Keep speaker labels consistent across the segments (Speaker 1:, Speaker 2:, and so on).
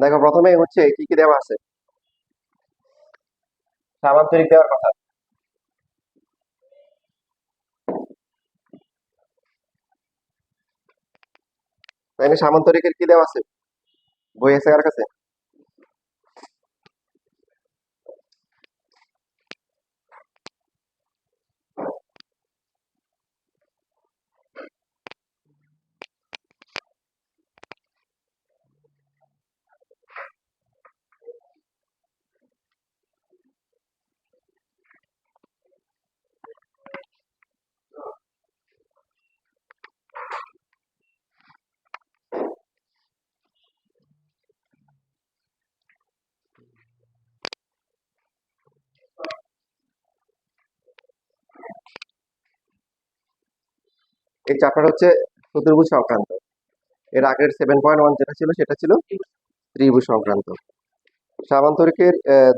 Speaker 1: দেখো প্রথমে হচ্ছে কি কি দেওয়া আছে, সামান্তরিক দেওয়ার কথা। তাই না, সামান্তরিকের কি দেওয়া আছে, বই আছে কার কাছে? এই চ্যাপ্টার হচ্ছে চতুর্ভুজ সংক্রান্ত। এর আগের 7.1 যেটা ছিল সেটা ছিল ত্রিভুজ সংক্রান্ত। সামান্তরিকের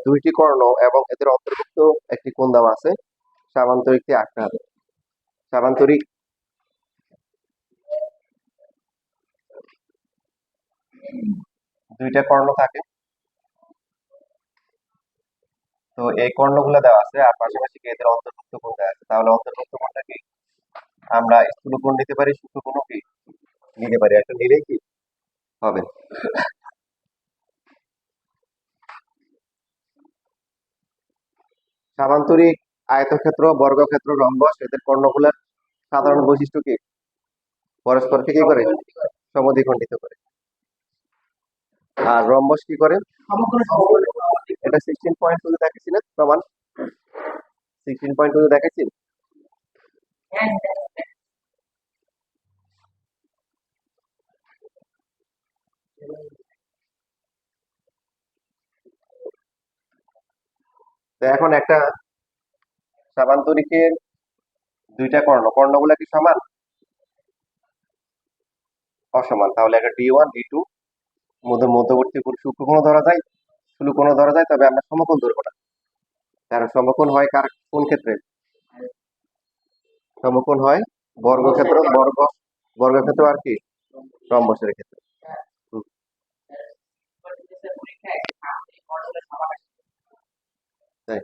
Speaker 1: দুইটি কর্ণ এবং এদের অন্তর্ভুক্ত একটি কোণ দেওয়া আছে, সামান্তরিকটি আঁকতে হবে। সামান্তরিক দুইটা কর্ণ থাকে, তো এই কর্ণগুলো দেওয়া আছে আর পাশাপাশি কি এদের অন্তর্ভুক্ত কোণ দেওয়া আছে। তাহলে অন্তর্ভুক্ত কোণটা কি, আমরা স্থূলকোণ নিতে পারি, সূক্ষ্মকোণও কি নিতে পারি, একটা নিলেই কি হবে। সামান্তরিক আয়তক্ষেত্র, বর্গক্ষেত্র, রম্বস এদের কর্ণগুলোর সাধারণ বৈশিষ্ট্য কি, পরস্পরকে কি করে, সমদ্বিখণ্ডিত করে। আর রম্বস কি করে, এটা 16.2 দেখেছি না প্রমাণ, 16.2 দেখেছি। তো এখন একটা সামান্তরিকের দুইটা কর্ণ, কর্ণগুলা কি সমান, অসমান। তাহলে একটা D1 D2 মধ্যবর্তী কোণ সূক্ষ্মকোণ ধরা যায়, স্থূলকোণ ধরা যায়, তবে আমরা সমকোণ ধরবো না। কারণ সমকোণ হয় কার, কোন ক্ষেত্রে, সমকোণ হয় বর্গক্ষেত্র, বর্গক্ষেত্র আর কি রম্বসের ক্ষেত্রে। হুম, তাই।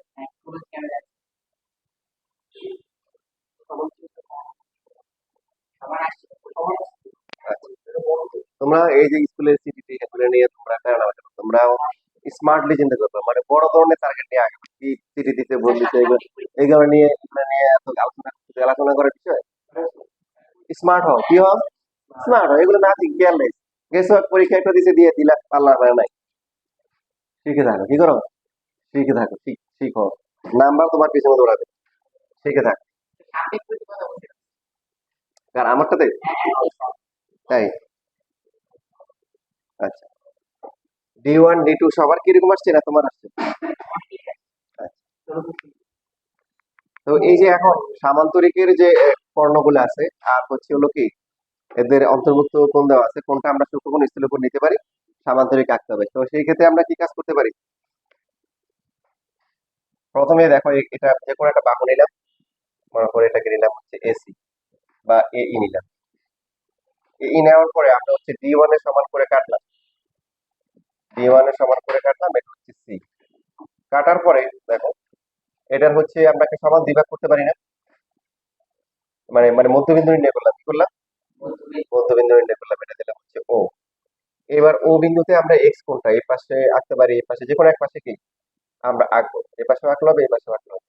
Speaker 1: আচ্ছা। তোমরা এই যে স্কুলের সিটিটি এগুলো নিয়ে তোমরা তোমরা স্মার্টলি চিন্তা করবে, মানে বড় ধরনের টার্গেট নিয়ে আগে কি সিটি দিতে বলছে, এগুলো নিয়ে এত আলোচনা করার বিষয়। স্মার্ট হও, কি হও, স্মার্ট হও, এগুলো না ঠিক কেয়ারলেস। গেছো পরীক্ষা একটা দিতে দিয়ে দিলা, পাল্লা পারে নাই, শিখে থাকো, কি করো, শিখে থাকো, শিখো, নাম্বার তোমার পিছনে দৌড়াবে, শিখে থাকো। আর আমারটাতে তাই। আচ্ছা, D1 D2 সবার কিরকম আসছে না তোমার আসছে? আচ্ছা। তো এই যে এখন সামান্তরিকের যে কর্ণগুলো আছে আর হচ্ছে হলো কি এদের অন্তর্ভুক্ত কোণ দেওয়া আছে, কোনটা আমরা সূক্ষ্মকোণ স্থূলকোণ নিতে পারি, সামান্তরিক আঁকতে হবে। তো সেই ক্ষেত্রে আমরা কি কাজ করতে পারি, প্রথমে দেখো এটা যে কোনো একটা বাহু নিলাম, মনে করে এটাকে নিলাম হচ্ছে AC বা AE নিলাম। এই নেওয়ার পরে আমরা হচ্ছে D1 এর সমান করে কাটলাম, D1 এর সমান করে কাটলাম, এটা হচ্ছে C। কাটার পরে দেখো এটার হচ্ছে আমরা একটা সমান দ্বিভাগ করতে পারি না, মানে মানে মধ্যবিন্দু নির্ণয় করলাম, কি করলাম, মধ্যবিন্দু নির্ণয় করলাম, এটা দিলাম হচ্ছে O। এবার ও বিন্দুতে আমরা এক্স কোণটা এই পাশে আঁকতে পারি, এই পাশে যে কোনো এক পাশে কি আমরা আঁকবো, এই পাশেও আঁকলো হবে, এই পাশেও আঁকলো হবে।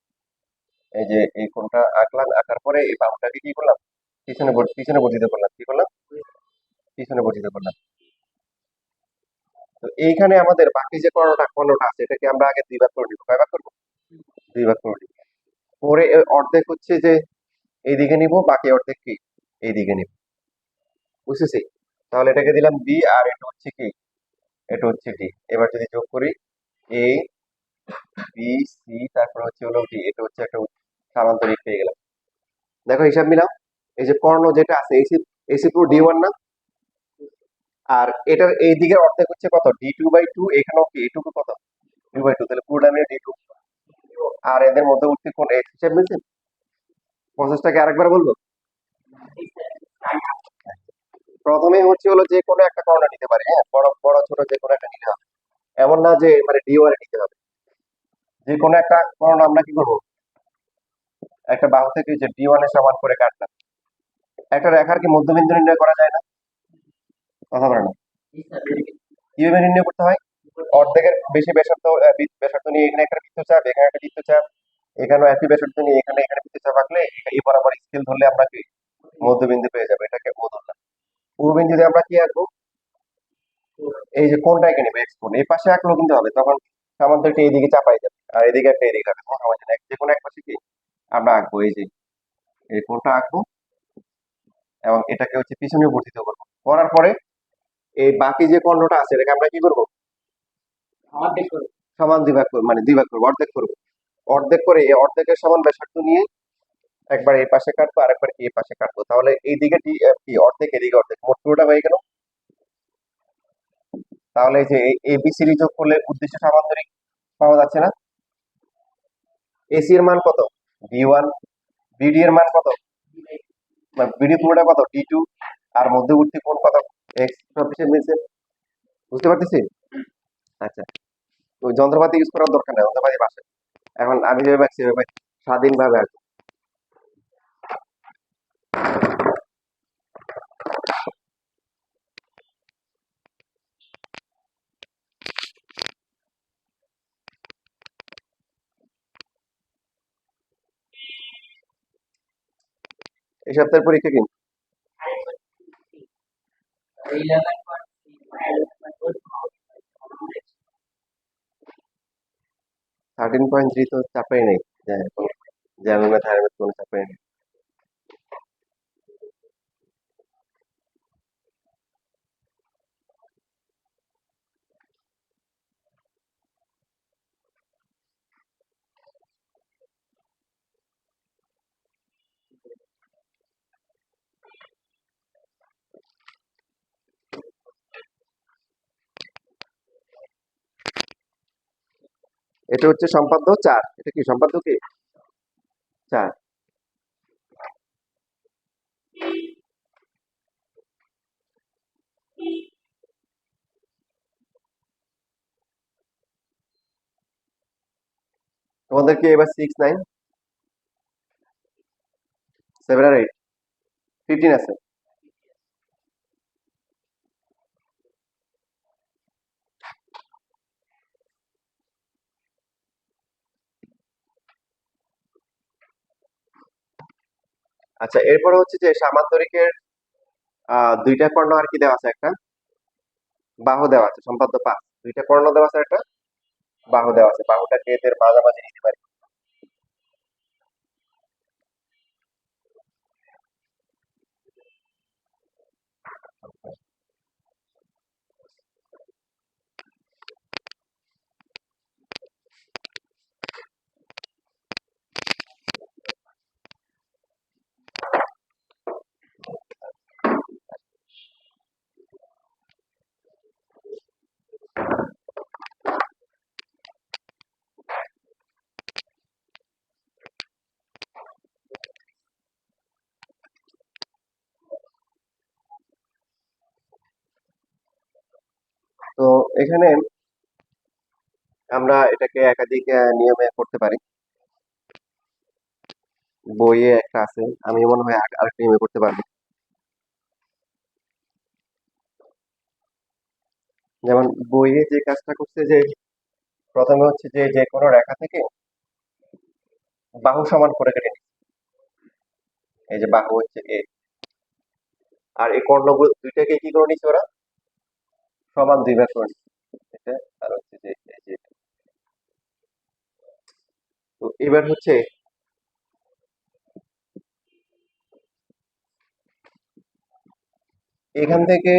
Speaker 1: এই যে এই কোণটা আঁকলাম, আঁকার পরে এই বাহুটাকে কি করলাম, পিছনে বর্ধিত করলাম, কি করলাম, পিছনে বর্ধিত করলাম। তো এইখানে আমাদের বাকি যে কর্ণটা আছে এটাকে আমরা আগে দুই ভাগ করে নিবো, কয় ভাগ করবো, দুই ভাগ করে নিবো। পরে অর্ধেক হচ্ছে যে এইদিকে নিব, বাকি অর্ধেক কি এইদিকে নিব, বুঝতেছি। তাহলে এটাকে দিলাম বি, আর এটা হচ্ছে কি, এটা হচ্ছে ডি। এবার যদি যোগ করি এ বি সি, তারপর হচ্ছে হলো ডি, এটা হচ্ছে একটা সামান্তরিক পেয়ে গেলাম। দেখো হিসাব মিলাও, এই যে কর্ণ যেটা আছে এসি, এসি পুরো D1 না, আর এটার এই দিকের অর্ধেক হচ্ছে কত, D2/2, এখানেও কি এটুকু কত, 2/2, তাহলে পুরোটা মিলে D2। আর এদের মধ্যবর্তী কোণ এক্স হিসাব মিলছে। প্রসেসটাকে আরেকবার বলবো, প্রথমে হচ্ছে হলো যে কোনো একটা কর্ণ নিতে পারে, হ্যাঁ, বড় বড় ছোট যে কোনো একটা নিতে হবে। এমন না যে মানে ডি ওয়ানে নিতে হবে। যে কোনো একটা কর্ণ আমরা কি করবো, একটা বাহু থেকে যে ডি ওয়ানের সমান করে কাটলাম। একটা রেখার কি মধ্যবিন্দু নির্ণয় করা যায় না? কথা বলে না, কিভাবে নির্ণয় করতে হয়? অর্ধেকের বেশি ব্যাসার্ধ ব্যাসার্ধ নিয়ে এখানে একটা বৃত্তচাপ, এখানে একটা বৃত্তচাপ, এখানেও একই ব্যাসার্ধ নিয়ে এখানে এখানে বৃত্তচাপ আঁকলে এই বরাবর স্কেল ধরলে আমরা কি মধ্যবিন্দু পেয়ে যাবো। এটাকে ও ধরলাম। ও বিন্দুতে আমরা কি আঁকবো, এই যে কোনটা এঁকে নেবে, এক্স কোণ এই পাশে আঁকলেও কিন্তু হবে, তখন সামান্তরিকটা এইদিকে চাপাই যাবে আর এদিকে একটা এদিকে হবে, কোনো সমস্যা নেই। যে কোনো এক পাশে কি আমরা আঁকবো, এই যে এই কোণটা আঁকবো এবং এটাকে হচ্ছে পিছনে বর্ধিত করবো। করার পরে এই বাকি যে কর্ণটা আছে এটাকে আমরা কি করবো, সমান দুই ভাগ করবো, মানে দুই ভাগ করবো, অর্ধেক করবো। অর্ধেক করে এই অর্ধেকের সমান ব্যাসার্ধ নিয়ে একবার এই পাশে কাটবো আর একবার এই পাশে কাটবো, তাহলে এই দিকে কি অর্ধেক, এদিকে অর্ধেক, মোট পুরোটা হয়ে গেল। তাহলে এই যে এবিসিডি যোগ করলে উদ্দেশ্য সামান্তরিক পাওয়া যাচ্ছে না? এসি এর মান কত, বি ওয়ান, বিডি এর মান কত, বিডি পুরোটা কত, ডি টু, আর মধ্যবর্তী কোণ কত, এক্স। সব কিছু মিলছে, বুঝতে পারতেছি? আচ্ছা, তো যন্ত্রপাতি ইউজ করার দরকার নেই, যন্ত্রপাতি পাশে। এখন আমি যেভাবে আঁকছি সেভাবে স্বাধীনভাবে আঁকবো। এই সপ্তাহের পরীক্ষা কিন্তু 13.3 তো চাপাই নেই, জার্মান থার্মের কোনো চাপাই নেই। এটা হচ্ছে সম্পাদ্য 4, এটা কি সম্পাদ্য কি 4? তোমাদের কি এবার 6, 9, 7 আর 8, 15 আছে? আচ্ছা, এরপরে হচ্ছে যে সামান্তরিকের দুইটা কর্ণ আর কি দেওয়া আছে, একটা বাহু দেওয়া আছে, সম্পাদ্য 5, দুইটা কর্ণ দেওয়া আছে, একটা বাহু দেওয়া আছে। বাহুটাকে এদের মাঝামাঝি নিতে পারি। তো এখানে আমরা এটাকে একাধিক নিয়মে করতে পারি। বইয়ে একটা আছে, আমি মনে হয় আরেকটা নিয়মে করতে পারবো। যেমন বইয়ে যে কাজটা করছে যে প্রথমে হচ্ছে যে যে কোনো রেখা থেকে বাহু সমান করে কেটে নিচ্ছে। এই যে বাহু হচ্ছে এ, আর এই কর্ণ দুইটাকে কি করে নিচ্ছে ওরা, সমান দুই ভাগ করে নিচ্ছে। এটা আর হচ্ছে যে এই যে, তো এবার হচ্ছে এখান থেকে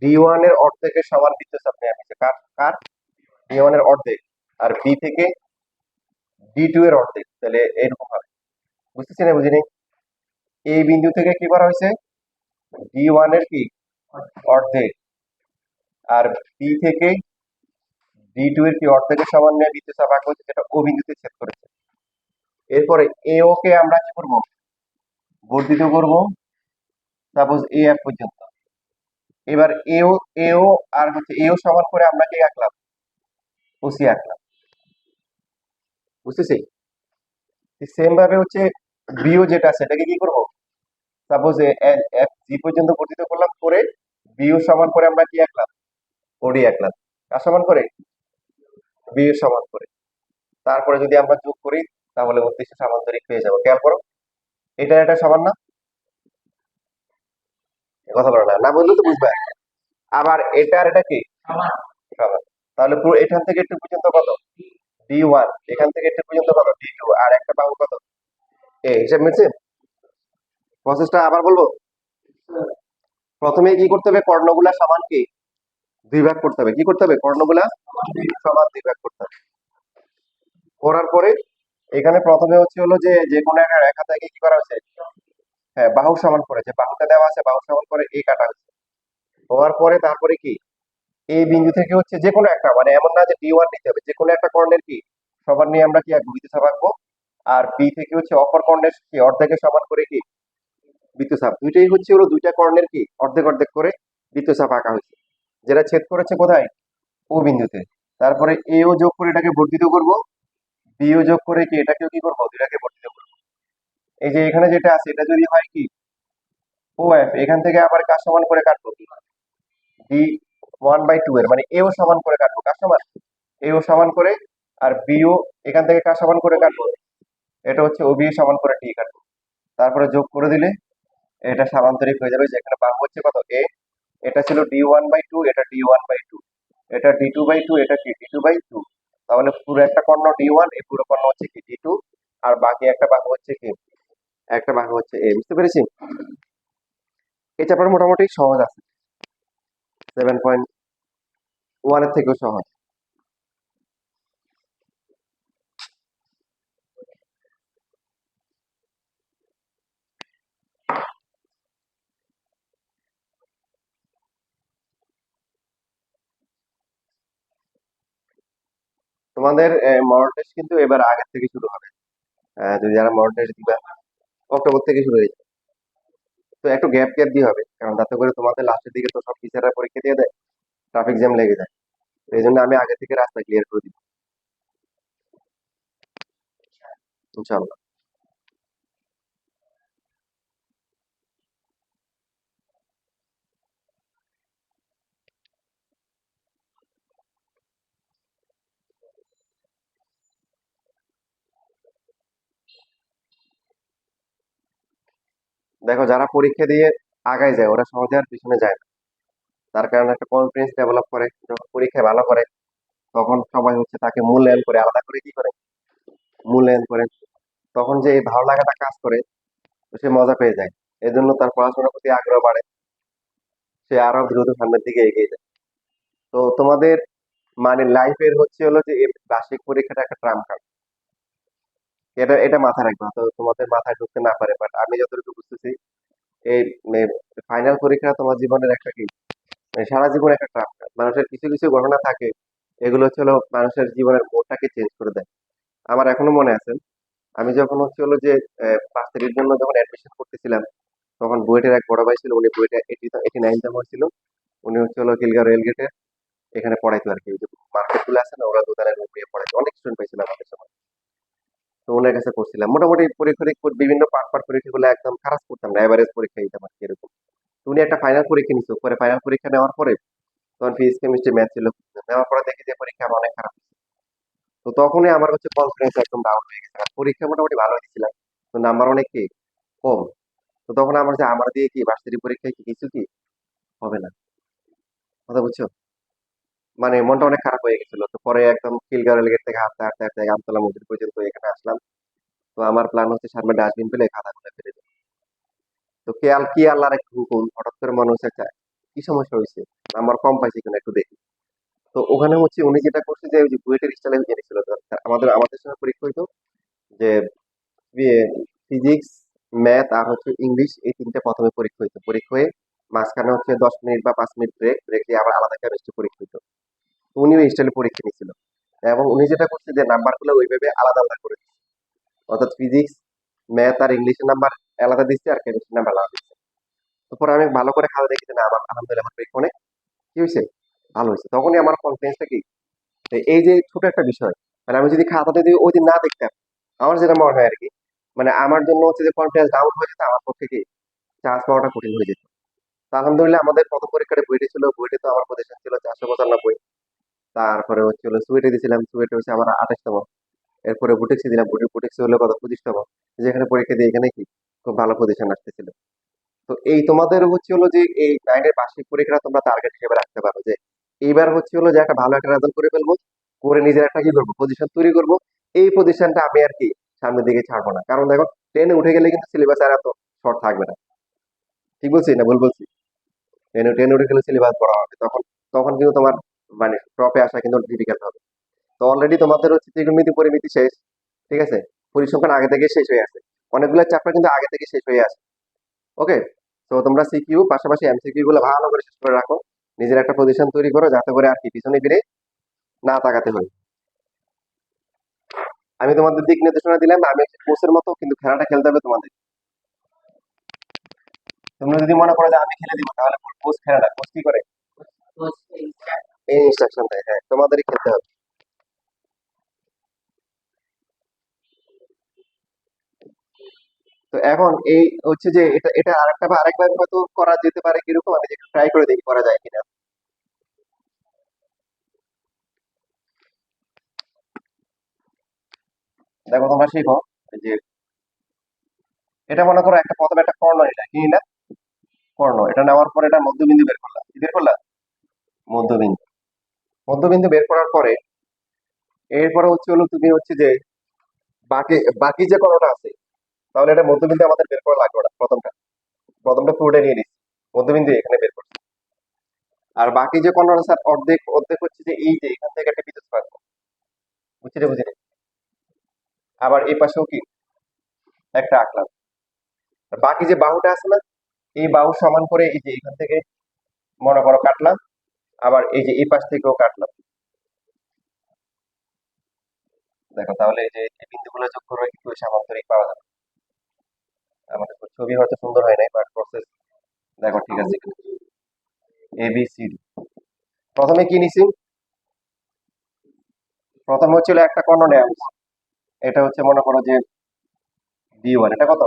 Speaker 1: ডি ওয়ান এর অর্ধেকের সমান বৃত্তচাপ নেওয়া হয়েছে, কার কার, ডি ওয়ান এর অর্ধেক, আর বি থেকে ডি টু এর অর্ধেক, তাহলে এরকম হবে। বুঝতেছি না, বুঝিনি? এই বিন্দু থেকে কি করা হয়েছে, ডি ওয়ান এর কি অর্ধেক, আর বি থেকে ডি টু এর কি অর্ধেকের সমান নিয়ে বৃত্তচাপ আঁকা হয়েছে, যেটা ও বিন্দুতে ছেদ করেছে। এরপরে এ কে আমরা কি করবো, বর্ধিত করব, সাপোজ এ এফ পর্যন্ত। এবার এও এও আর হচ্ছে এও সমান করে আমরা কি আঁকলাম, ওসি আঁকলাম, বুঝতেছি। সেম ভাবে হচ্ছে বিও যেটা আছে এটাকে কি করবো, সাপোজ জি পর্যন্ত বর্ধিত করলাম করে বিও সমান করে আমরা কি আঁকলাম, ওডি আঁকলাম, কার সমান করে, বিও সমান করে। তারপরে যদি আমরা যোগ করি তাহলে উদ্দেশ্য সামান্তরিক পেয়ে যাবো। খেয়াল করো, এটা এটা সমান না, কথা বলো না, না বললে তো বুঝবে। আবার এটা আর এটা কি সমান। তাহলে পুরো এখান থেকে একটু পর্যন্ত কত, D1, এখান থেকে একটু পর্যন্ত কত, D2, আর একটা বাহু কত, হিসাব মিলছে। প্রসেসটা আবার বলবো, প্রথমে কি করতে হবে, কর্ণগুলা সমান কি দুই ভাগ করতে হবে, কি করতে হবে, কর্ণগুলা সমান দুই ভাগ করতে হবে। করার পরে এখানে প্রথমে হচ্ছে হলো যে যে কোনো একটা রেখা থেকে কি করা হয়েছে, হ্যাঁ বাহু সমান করে, যে বাহুটা দেওয়া আছে বাহু সমান করে এই কাটা হয়েছে। হওয়ার পরে তারপরে কি, এই বিন্দু থেকে হচ্ছে যে কোনো একটা, মানে এমন না যে D1 নিতে হবে, যে কোনো একটা কর্ণের কি সমান নিয়ে আমরা কি আঁকবো, বৃত্তচাপ আঁকবো। আর বি থেকে হচ্ছে অপর কর্ণের কি অর্ধেকের সমান করে কি বৃত্তচাপ, দুইটাই হচ্ছে হলো দুইটা কর্ণের কি অর্ধেক অর্ধেক করে বৃত্তচাপ আঁকা হয়েছে, যেটা ছেদ করেছে কোথায়, ও বিন্দুতে। তারপরে এও যোগ করে এটাকে বর্ধিত করব, বিও যোগ করে কি এটাকেও কি করবো, দুইটাকে বর্ধিত করবো। এই যে এখানে যেটা আছে এটা যদি হয় কি ও এফ, এখান থেকে আবার কার সমান করে কাটবো, D1/2 এর, মানে এও সমান করে কাটবো, কার সমান, এও সমান করে। আর বিও এখান থেকে কার সমান করে কাটবো, এটা হচ্ছে ও বি সমান করে ডি কাটবো। তারপরে যোগ করে দিলে এটা সামান্তরিক হয়ে যাবে, যেখানে বাহু হচ্ছে কত এ, এটা ছিল D1/2, এটা D1/2, এটা D2/2, এটা কি D2/2। তাহলে পুরো একটা কর্ণ D1, এই পুরো কর্ণ হচ্ছে কি D2, আর বাকি একটা বাহু হচ্ছে কি, একটা বাহু হচ্ছে এ। বুঝতে পেরেছি। এই চ্যাপ্টার মোটামুটি সহজ আছে, 7.1 এর থেকেও সহজ। তোমাদের মডেল টেস্ট কিন্তু এবার আগের থেকে শুরু হবে। যদি যারা মডেল টেস্ট দিবা অক্টোবর থেকে শুরু হয়েছে, তো একটু গ্যাপ গ্যাপ দিয়ে হবে, কারণ তাতে করে তোমাদের লাস্টের দিকে তো সব টিচাররা পরীক্ষা দিয়ে দেয়, ট্রাফিক জ্যাম লেগে যায়। তো এই জন্য আমি আগে থেকে রাস্তা ক্লিয়ার করে দিই, ইনশাল্লাহ। দেখো যারা পরীক্ষা দিয়ে আগায় যায় ওরা সহজে আর পিছনে যায় না, তার কারণে একটা কনফিডেন্স ডেভেলপ করে, যখন পরীক্ষায় ভালো করে তখন সবাই হচ্ছে তাকে মূল্যায়ন করে, আলাদা করে কি করে, মূল্যায়ন করে। তখন যে এই ভালো লাগাটা কাজ করে, তো সে মজা পেয়ে যায়, এই জন্য তার পড়াশোনার প্রতি আগ্রহ বাড়ে, সে আরো দ্রুত সামনের দিকে এগিয়ে যায়। তো তোমাদের মানে লাইফের হচ্ছে হলো যে এই বার্ষিক পরীক্ষাটা একটা ট্রাম্প কার্ড, এটা এটা মাথায় রাখবা, তো তোমাদের মাথায় ঢুকতে না পারে, বাট আমি যতটুকু বুঝতেছি এই ফাইনাল পরীক্ষা তোমার জীবনের একটা কি, সারা জীবন একটা ট্রাম্প কার্ড। মানুষের কিছু কিছু ঘটনা থাকে, এগুলো হচ্ছে হলো মানুষের জীবনের মোড়টাকে চেঞ্জ করে দেয়। আমার এখনো মনে আছে, আমি যখন হচ্ছে হলো যে ভার্সিটির জন্য যখন অ্যাডমিশন করতেছিলাম, তখন বুয়েটের এক বড় ভাই ছিল, উনি বুয়েটে 89 হয়েছিল। উনি হচ্ছে হলো খিলগাঁও রেল গেটে এখানে পড়াইতো আর কি, ওই যে মার্কেট গুলো আছে না, ওরা দোকানের রুম নিয়ে পড়াইতো, অনেক স্টুডেন্ট পাইছিল আমাদের সময়। তো ওনার কাছে করছিলাম, মোটামুটি পরীক্ষা বিভিন্ন পার্ট পার্ট পরীক্ষাগুলো একদম খারাপ করতাম না, এভারেজ পরীক্ষা দিতাম আর কি এরকম। তো উনি একটা ফাইনাল পরীক্ষা নিচ্ছে, পরে ফাইনাল পরীক্ষা নেওয়ার পরে তখন ফিজিক্স কেমিস্ট্রি ম্যাথ ছিল, নেওয়ার পরে দেখি যে পরীক্ষা আমার অনেক খারাপ হয়েছে। তো তখনই আমার হচ্ছে কনফিডেন্স একদম ডাউন হয়ে গেছে, আর পরীক্ষা মোটামুটি ভালো হয়েছিলাম, তো নাম্বার অনেক কি কম। তো তখন আমার যে আমার দিয়ে কি ভার্সিটি পরীক্ষায় কি কিছু কি হবে না, কথা বুঝছো, মানে মনটা অনেক খারাপ হয়ে গেছিল। তো পরে একদম খিলগাঁও রেলগেট থেকে হাঁটতে হাঁটতে হাঁটতে আমতলা মন্দির পর্যন্ত এখানে আসলাম। তো আমার প্ল্যান হচ্ছে সামনে ডাস্টবিন পেলে খাতাগুলো ফেলে দেবো। তো খেয়াল কি আল্লাহর এক হুকুম, হঠাৎ করে মনে হচ্ছে আচ্ছা কি সমস্যা হয়েছে, আমার কম পাইছি কিনা একটু দেখি। তো ওখানে হচ্ছে উনি যেটা করছে যে ওই যে বুয়েটের স্টাইলে জেনেছিল, আমাদের আমাদের সময় পরীক্ষা হইতো যে ফিজিক্স, ম্যাথ আর হচ্ছে ইংলিশ, এই তিনটা প্রথমে পরীক্ষা হইতো, পরীক্ষা হয়ে মাঝখানে হচ্ছে 10 মিনিট বা 5 মিনিট ব্রেক, ব্রেক দিয়ে আবার আলাদা কেমিস্ট্রি পরীক্ষা হইতো। তো উনি ওই স্টাইলে পরীক্ষা নিয়েছিল, এবং উনি যেটা করছে যে নাম্বার গুলো ওইভাবে আলাদা আলাদা করে দিচ্ছে। অর্থাৎ ফিজিক্স, ম্যাথ আর ইংলিশের নাম্বার আলাদা দিচ্ছে, আর কেমিস্ট্রি নাম্বার আলাদা দিচ্ছে। তো পরে আমি ভালো করে খাতা দেখি যে না আমার আলহামদুলিল্লাহ আমার পরীক্ষা অনেক কি হয়েছে, ভালো হয়েছে। তখনই আমার কনফিডেন্সটা কি, এই যে ছোট একটা বিষয়, মানে আমি যদি খাতাটা যদি ওই দিন না দেখতাম, আমার যেটা মনে হয় আর কি, মানে আমার জন্য হচ্ছে যে কনফিডেন্স ডাউন হয়ে যেত, আমার পক্ষে কি চান্স পাওয়াটা কঠিন হয়ে যেত। তো আলহামদুলিল্লাহ আমাদের প্রথম পরীক্ষাটা বুয়েটে ছিল, বুয়েটে তো আমার পজিশন ছিল 495। তারপরে হচ্ছে হলো সুয়েটে দিয়েছিলাম, সুয়েটে হচ্ছে আমার 28তম। এরপরে বুটেক্সে দিলাম, বুটেক্সে হলো কত 25তম। যেখানে পরীক্ষা দিয়ে এখানে কি খুব ভালো পজিশন আসতেছিল। তো এই তোমাদের হচ্ছে হলো যে এই নাইনের বার্ষিক পরীক্ষা তোমরা টার্গেট হিসেবে রাখতে পারো যে এইবার হচ্ছে হলো যে একটা ভালো একটা রেজাল্ট করে ফেলবো, করে নিজের একটা কি করবো পজিশন তৈরি করবো। এই পজিশনটা আমি আর কি সামনের দিকে ছাড়বো না, কারণ দেখো টেনে উঠে গেলে কিন্তু সিলেবাস আর এত শর্ট থাকবে না। ঠিক বলছি না ভুল বলছি? টেনে টেনে উঠে গেলে সিলেবাস বড় হবে, তখন তখন কিন্তু তোমার মানে টপে আসা কিন্তু ডিফিকাল্ট হবে। তো অলরেডি তোমাদের হচ্ছে ত্রিকোণমিতি পরিমিতি শেষ, ঠিক আছে, পরিসংখ্যান আগে থেকে শেষ হয়ে আছে, অনেকগুলো চ্যাপ্টার কিন্তু আগে থেকে শেষ হয়ে আছে। ওকে, তো তোমরা সিকিউ পাশাপাশি এমসিকিউ গুলো ভালো করে শেষ করে রাখো, নিজের একটা পজিশন তৈরি করো যাতে করে আর কি পিছনে ফিরে না তাকাতে হয়। আমি তোমাদের দিক নির্দেশনা দিলাম, আমি একটা কোচের মতো, কিন্তু খেলাটা খেলতে হবে তোমাদের। তোমরা যদি মনে করো যে আমি খেলে দিব, তাহলে কোচ খেলে না, কোচ কি করে এই ইনস্ট্রাকশন দেয়, হ্যাঁ তোমাদেরই খেলতে হবে। তো এখন এই হচ্ছে যে এটা এটা আরেকটা বা আরেকভাবে হয়তো করা যেতে পারে, কিরকম আমি একটু ট্রাই করে দেখি করা যায় কিনা। দেখো তোমরা শিখো এই যে এটা মনে করো একটা প্রথমে একটা কর্ণ নিলা, কি নিলা, কর্ণ। এটা নেওয়ার পরে এটা মধ্যবিন্দু বের করলাম, কি বের করলাম, মধ্যবিন্দু। মধ্যবিন্দু বের করার পরে এরপরে হচ্ছে হলো তুমি হচ্ছে যে বাকি বাকি যে কর্ণটা আছে, তাহলে এটা মধ্যবিন্দু আমাদের বের করা লাগবে না। প্রথমটা প্রথমটা পুরোটা নিয়ে নিচ্ছি, মধ্যবিন্দু এখানে বের করছি। আর বাকি যে কর্ণটা স্যার অর্ধেক অর্ধেক হচ্ছে যে এই যে এখান থেকে একটা বিদ্যুৎ পাবো, বুঝছি বুঝিনি। আবার এই পাশেও কি একটা আঁকলাম। আর বাকি যে বাহুটা আছে না, এই বাহু সমান করে এই যে এখান থেকে মনে করো কাটলাম, আবার এই যে এই পাশ থেকেও কাটলাম। দেখো তাহলে এই যে এই বিন্দুগুলো যোগ করে কিন্তু ওই সামান্তরিক পাওয়া যাবে। আমাদের ছবি হয়তো সুন্দর হয় নাই, বাট প্রসেস দেখো ঠিক আছে। এ বি সি ডি, প্রথমে কি নিছি, প্রথমে হচ্ছিল একটা কর্ণ নেওয়া হয়েছে, এটা হচ্ছে মনে করো যে বি1, এটা কত,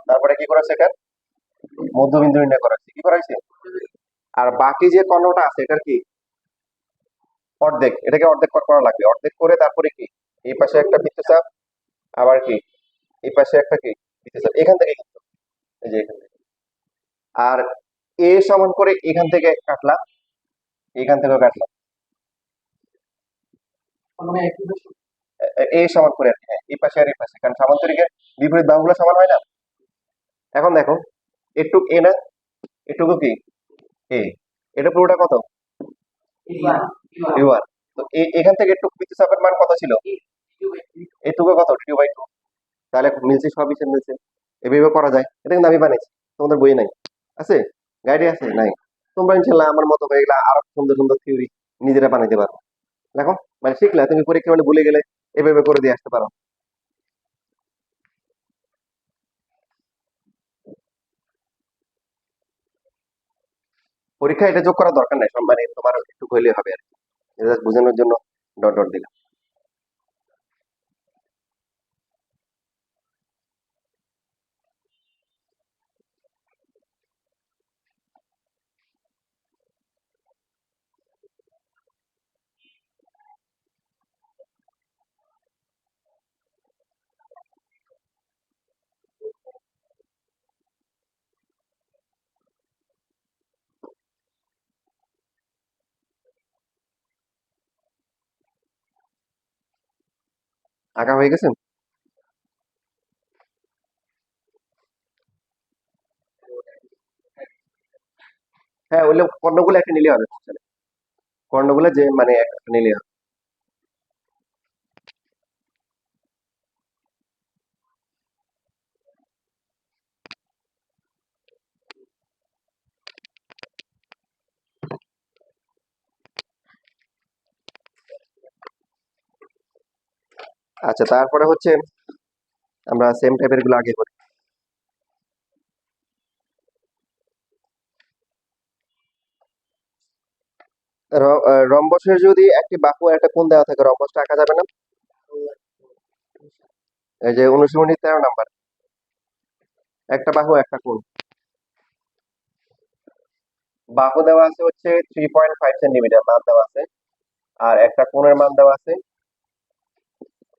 Speaker 1: তারপরে কি করেছে এটা মধ্যবিন্দু নির্ণয় করা হয়েছে, কি করা হয়েছে। আর বাকি যে কর্ণটা আছে এটার কি অর্ধেক, এটাকে অর্ধেক করা লাগবে, অর্ধেক করে তারপরে কি এই পাশে একটা বৃত্তচাপ, আবার কি এই পাশে একটা কি বৃত্তচাপ, এখান থেকে কিন্তু এই যে এখান থেকে। আর এ সমান করে এখান থেকে কাটলাম, এখান থেকেও কাটলাম, এ সমান করে আর কি, হ্যাঁ এই পাশে আর এই পাশে, কারণ সামান্তরিকের বিপরীত বাহুগুলো সমান হয় না। এখন দেখো একটু এ না, এটুকু কি এ, এটা পুরোটা কত ইউ আর। তো এখান থেকে একটু বৃত্তচাপের মান কত ছিল, এটুকু কত ডিউ/2। তাহলে মিলছে, সব হিসেব মিলছে। এভাবে করা যায়, এটা কিন্তু আমি বানাইছি, তোমাদের বই নাই, আছে গাইডে আছে নাই। তোমরা ইনশাল্লাহ আমার মতো হয়ে গেলে আরো সুন্দর সুন্দর থিওরি নিজেরা বানাইতে পারো। দেখো মানে শিখলে তুমি পরীক্ষা হলে ভুলে গেলে এভাবে করে দিয়ে আসতে পারো। পরীক্ষা এটা যোগ করার দরকার নাই, মানে তোমার একটু হইলে হবে আর কি, জাস্ট বোঝানোর জন্য ডট ডট দিলাম। আঁকা হয়ে গেছে? হ্যাঁ ওইগুলো কর্ণগুলো একটা নিলে হবে, সমস্যা নেই। কর্ণগুলো যে মানে একটা নিলে হবে। আচ্ছা তারপরে হচ্ছে আমরা সেম টাইপের গুলো আগে করি। রম্বসের যদি একটি বাহু আর একটা কোণ দেওয়া থাকে, রম্বসটা আঁকা যাবে না? এই যে অনুশীলনী 13 নাম্বার, একটা বাহু একটা কোণ। বাহু দেওয়া আছে হচ্ছে 3.5 সেন্টিমিটার মান দেওয়া আছে, আর একটা কোণের মান দেওয়া আছে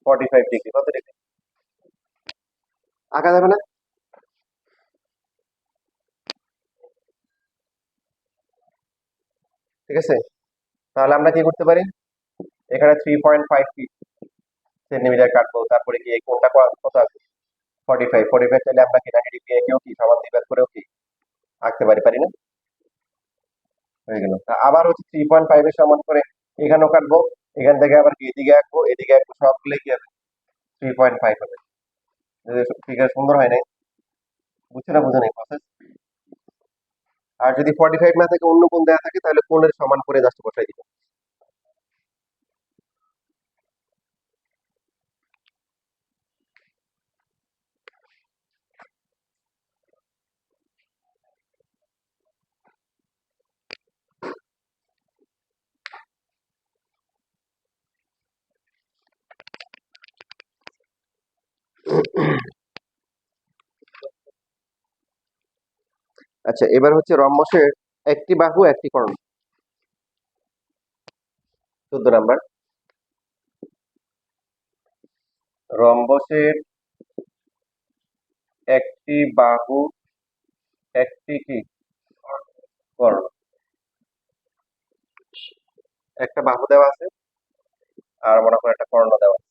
Speaker 1: 45 ডিগ্রি। কত ডিগ্রি? আঁকা যাবে না? ঠিক আছে, তাহলে আমরা কি করতে পারি, এখানে 3.5 সেন্টিমিটার কাটবো, তারপরে কি এই কোণটা কত আসবে? 45 চাইলে আমরা কি 90 ডিগ্রি এঁকেও কি সমান দ্বিঘাত করেও কি আঁকতে পারি না? হয়ে গেল। আবার হচ্ছে 3.5 এর সমান করে এখানেও কাটবো, এখান থেকে আবার কি এদিকে আঁকবো, সবগুলো কি হবে? 3.5 হবে। ফিগার সুন্দর হয় নাই? বুঝছে না, বুঝে নাই প্রসেস? আর যদি 45 না থাকে, অন্য কোণ দেওয়া থাকে, তাহলে কোণের সমান করে জাস্ট বসাই দিবে। আচ্ছা, এবার হচ্ছে রম্বসের একটি বাহু একটি কর্ণ। 14 নাম্বার, রম্বসের একটি বাহু একটি কি কর্ণ। একটা বাহু দেওয়া আছে, আর মনে করো একটা কর্ণ দেওয়া আছে।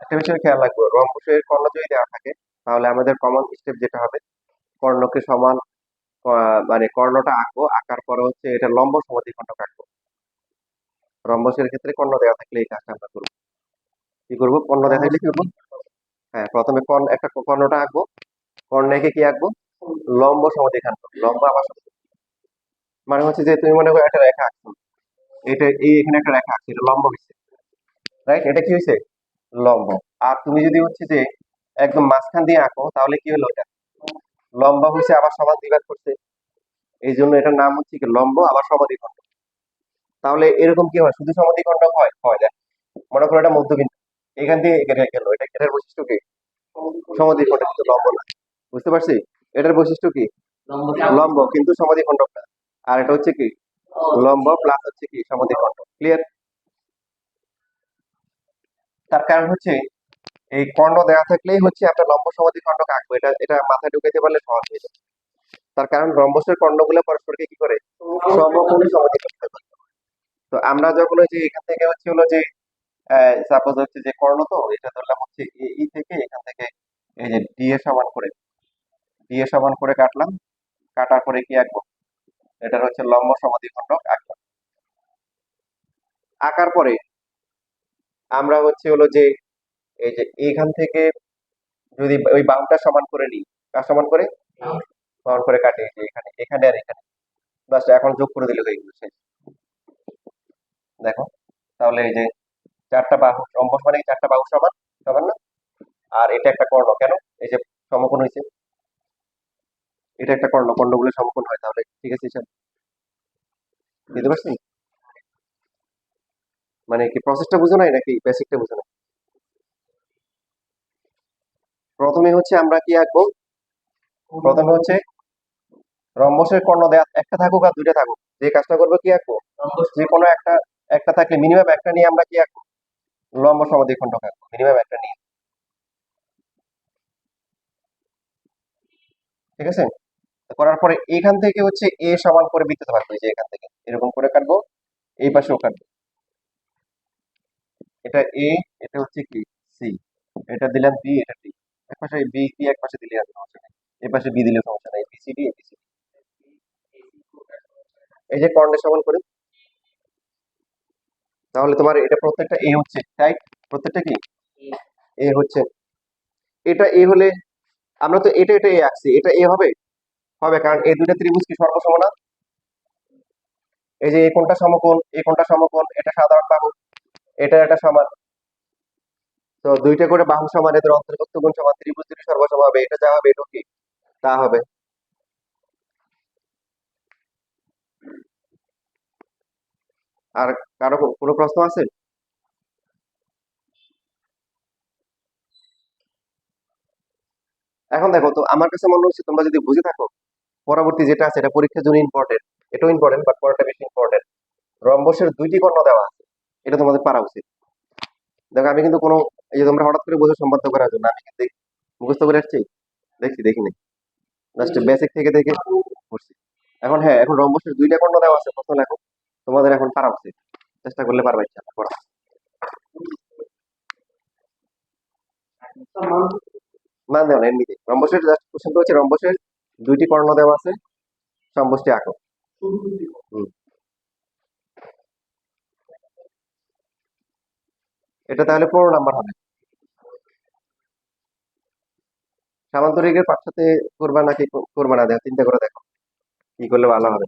Speaker 1: একটা বিষয় খেয়াল রাখবো, রম্বসের কর্ণ যদি দেওয়া থাকে, তাহলে আমাদের কমন স্টেপ যেটা হবে, কর্ণকে সমান মানে কর্ণটা আঁকবো, আঁকার পরে হচ্ছে এটা লম্ব সমদ্বিখণ্ডক আঁকবো। রম্বসের ক্ষেত্রে কর্ণ দেওয়া থাকলে এই কাজটা আমরা করবো। কি করবো? কর্ণ দেওয়া থাকলে কি করবো? হ্যাঁ, প্রথমে একটা কর্ণটা আঁকবো, কর্ণ এঁকে কি আঁকবো? লম্ব সমদ্বিখণ্ডক। লম্ব আবার মানে হচ্ছে যে তুমি মনে করো একটা রেখা আঁকছো, এটা এখানে একটা রেখা আঁকছো, এটা লম্ব হয়েছে, রাইট? এটা কি হয়েছে? লম্ব। আর তুমি যদি হচ্ছে যে একদম মাঝখান দিয়ে আঁকো, তাহলে কি হলো? এটা লম্ব হয়েছে আবার সমান দ্বিঘাত করছে, এই জন্য এটার নাম হচ্ছে কি লম্ব আবার সমদ্বিখণ্ডক। তাহলে এরকম কি হয়? শুধু সমদ্বিখণ্ডক হয়? হয় না। মনে করো এটা মধ্যবিন্দু, এখান দিয়ে কেটে গেল, এটার বৈশিষ্ট্য কি? সমদ্বিখণ্ডক, কিন্তু লম্ব না। বুঝতে পারছি? এটার বৈশিষ্ট্য কি? লম্ব কিন্তু সমদ্বিখণ্ডক না। আর এটা হচ্ছে কি? লম্ব প্লাস হচ্ছে কি সমদ্বিখণ্ডক। ক্লিয়ার? তার কারণ হচ্ছে এই কর্ণ দেওয়া থাকলেই হচ্ছে আপনার লম্ব সমদ্বিখণ্ডক আঁকবো, এটা এটা মাথায় ঢুকাইতে পারলে সহজ হয়ে যাবে। তার কারণ রম্বসের কর্ণগুলো পরস্পরকে কি করে? সমকোণী সমদ্বিখণ্ডক করে। তো আমরা যখন ওই যে এখান থেকে হচ্ছে হলো যে সাপোজ হচ্ছে যে কর্ণ, তো এটা ধরলাম হচ্ছে ই থেকে, এখান থেকে এই যে ডি এ সমান করে কাটলাম, কাটার পরে কি আঁকবো? এটার হচ্ছে লম্ব সমদ্বিখণ্ডক আঁকলাম। আঁকার পরে আমরা হচ্ছে হলো যে এই যে এইখান থেকে যদি ওই বাহুটা সমান করে নিই, কার সমান করে? সমান করে কাটি, এই যে এখানে এখানে আর এখানে, বাস এখন যোগ করে দিলে হয়ে গেল শেষ। দেখো, তাহলে এই যে চারটা বাহু, রম্বস মানে কি চারটা বাহু সমান, সমান না? আর এটা একটা কর্ণ, কেন? এই যে সমকোণ হয়েছে, এটা একটা কর্ণ, কর্ণগুলো সমকোণ হয়, তাহলে ঠিক আছে স্যার, বুঝতে পারছি? মানে কি প্রসেসটা বুঝো নাই নাকি বেসিকটা বুঝো না? প্রথমে হচ্ছে আমরা কি আঁকবো? প্রথমে হচ্ছে রম্বসের কর্ণ দেয়া একটা থাকুক আর দুইটা থাকুক, যে কাজটা করবো কি আঁকবো? যে কোনো একটা, একটা থাকলে মিনিমাম একটা নিয়ে আমরা কি আঁকবো? লম্ব সমদ্বিখণ্ডক আঁকবো, মিনিমাম একটা নিয়ে। ঠিক আছে? তো করার পরে এখান থেকে হচ্ছে এ সমান করে বৃত্ত থাকবে, যে এখান থেকে এরকম করে কাটবো, এই পাশেও কাটবো। এটা এ, এটা হচ্ছে কি সি, এটা দিলাম বি, এটা ডি। এক পাশে বি কি এক পাশে দিলে হবে, সমস্যা নেই। এই পাশে বি দিলে সমস্যা নেই, এবিসিডি এবিসিডি। এই যে কর্ণের সমান করে, তাহলে তোমার এটা প্রত্যেকটা এ হচ্ছে, রাইট? প্রত্যেকটা কি এ হচ্ছে। এটা এ হলে আমরা তো এটা এ আঁকছি, এটা এ হবে? হবে, কারণ এই দুইটা ত্রিভুজ কি সর্বসম না? এই যে এই কোণটা সমকোণ, এই কোণটা সমকোণ, এটা সাধারণ বাহু, এটা একটা সমান। তো দুইটা করে বাহু সমান, এদের অন্তর্ভুক্ত কোণ সমান, ত্রিভুজ দুটি সর্বসম হবে, এটা যা হবে এটা কি তা হবে। আর কারো কোনো প্রশ্ন আছে? এখন দেখো তো, আমার কাছে মনে হচ্ছে তোমরা যদি বুঝে থাকো, পরবর্তী যেটা আছে এটা পরীক্ষার জন্য ইম্পর্টেন্ট, এটাও ইম্পর্টেন্ট বাট পরেরটা বেশি ইম্পর্টেন্ট। রম্বসের দুইটি কর্ণ দেওয়া আছে, এটা তোমাদের পারা উচিত। দেখো আমি কিন্তু কোনো, এই যে তোমরা হঠাৎ করে বোঝো সম্পাদ্য করার জন্য আমি কিন্তু মুখস্থ করে আসছি, দেখিনি, জাস্ট বেসিক থেকে থেকে করছি। এখন হ্যাঁ, এখন রম্বসের দুইটা কর্ণ দেওয়া আছে, প্রশ্ন লেখো, তোমাদের এখন পারা উচিত, চেষ্টা করলে পারবা ইনশাআল্লাহ, করো। মান দেওয়া না, এমনিতে রম্বসের জাস্ট কোশ্চেনটা হচ্ছে রম্বসের দুইটি কর্ণ দেওয়া আছে, সমষ্টি আঁকো। হুম। এটা তাহলে 15 নাম্বার হবে। সামান্তরিকের পাঠ সাথে করবা নাকি করবা না, দেখো চিন্তা করে দেখো কি করলে ভালো হবে।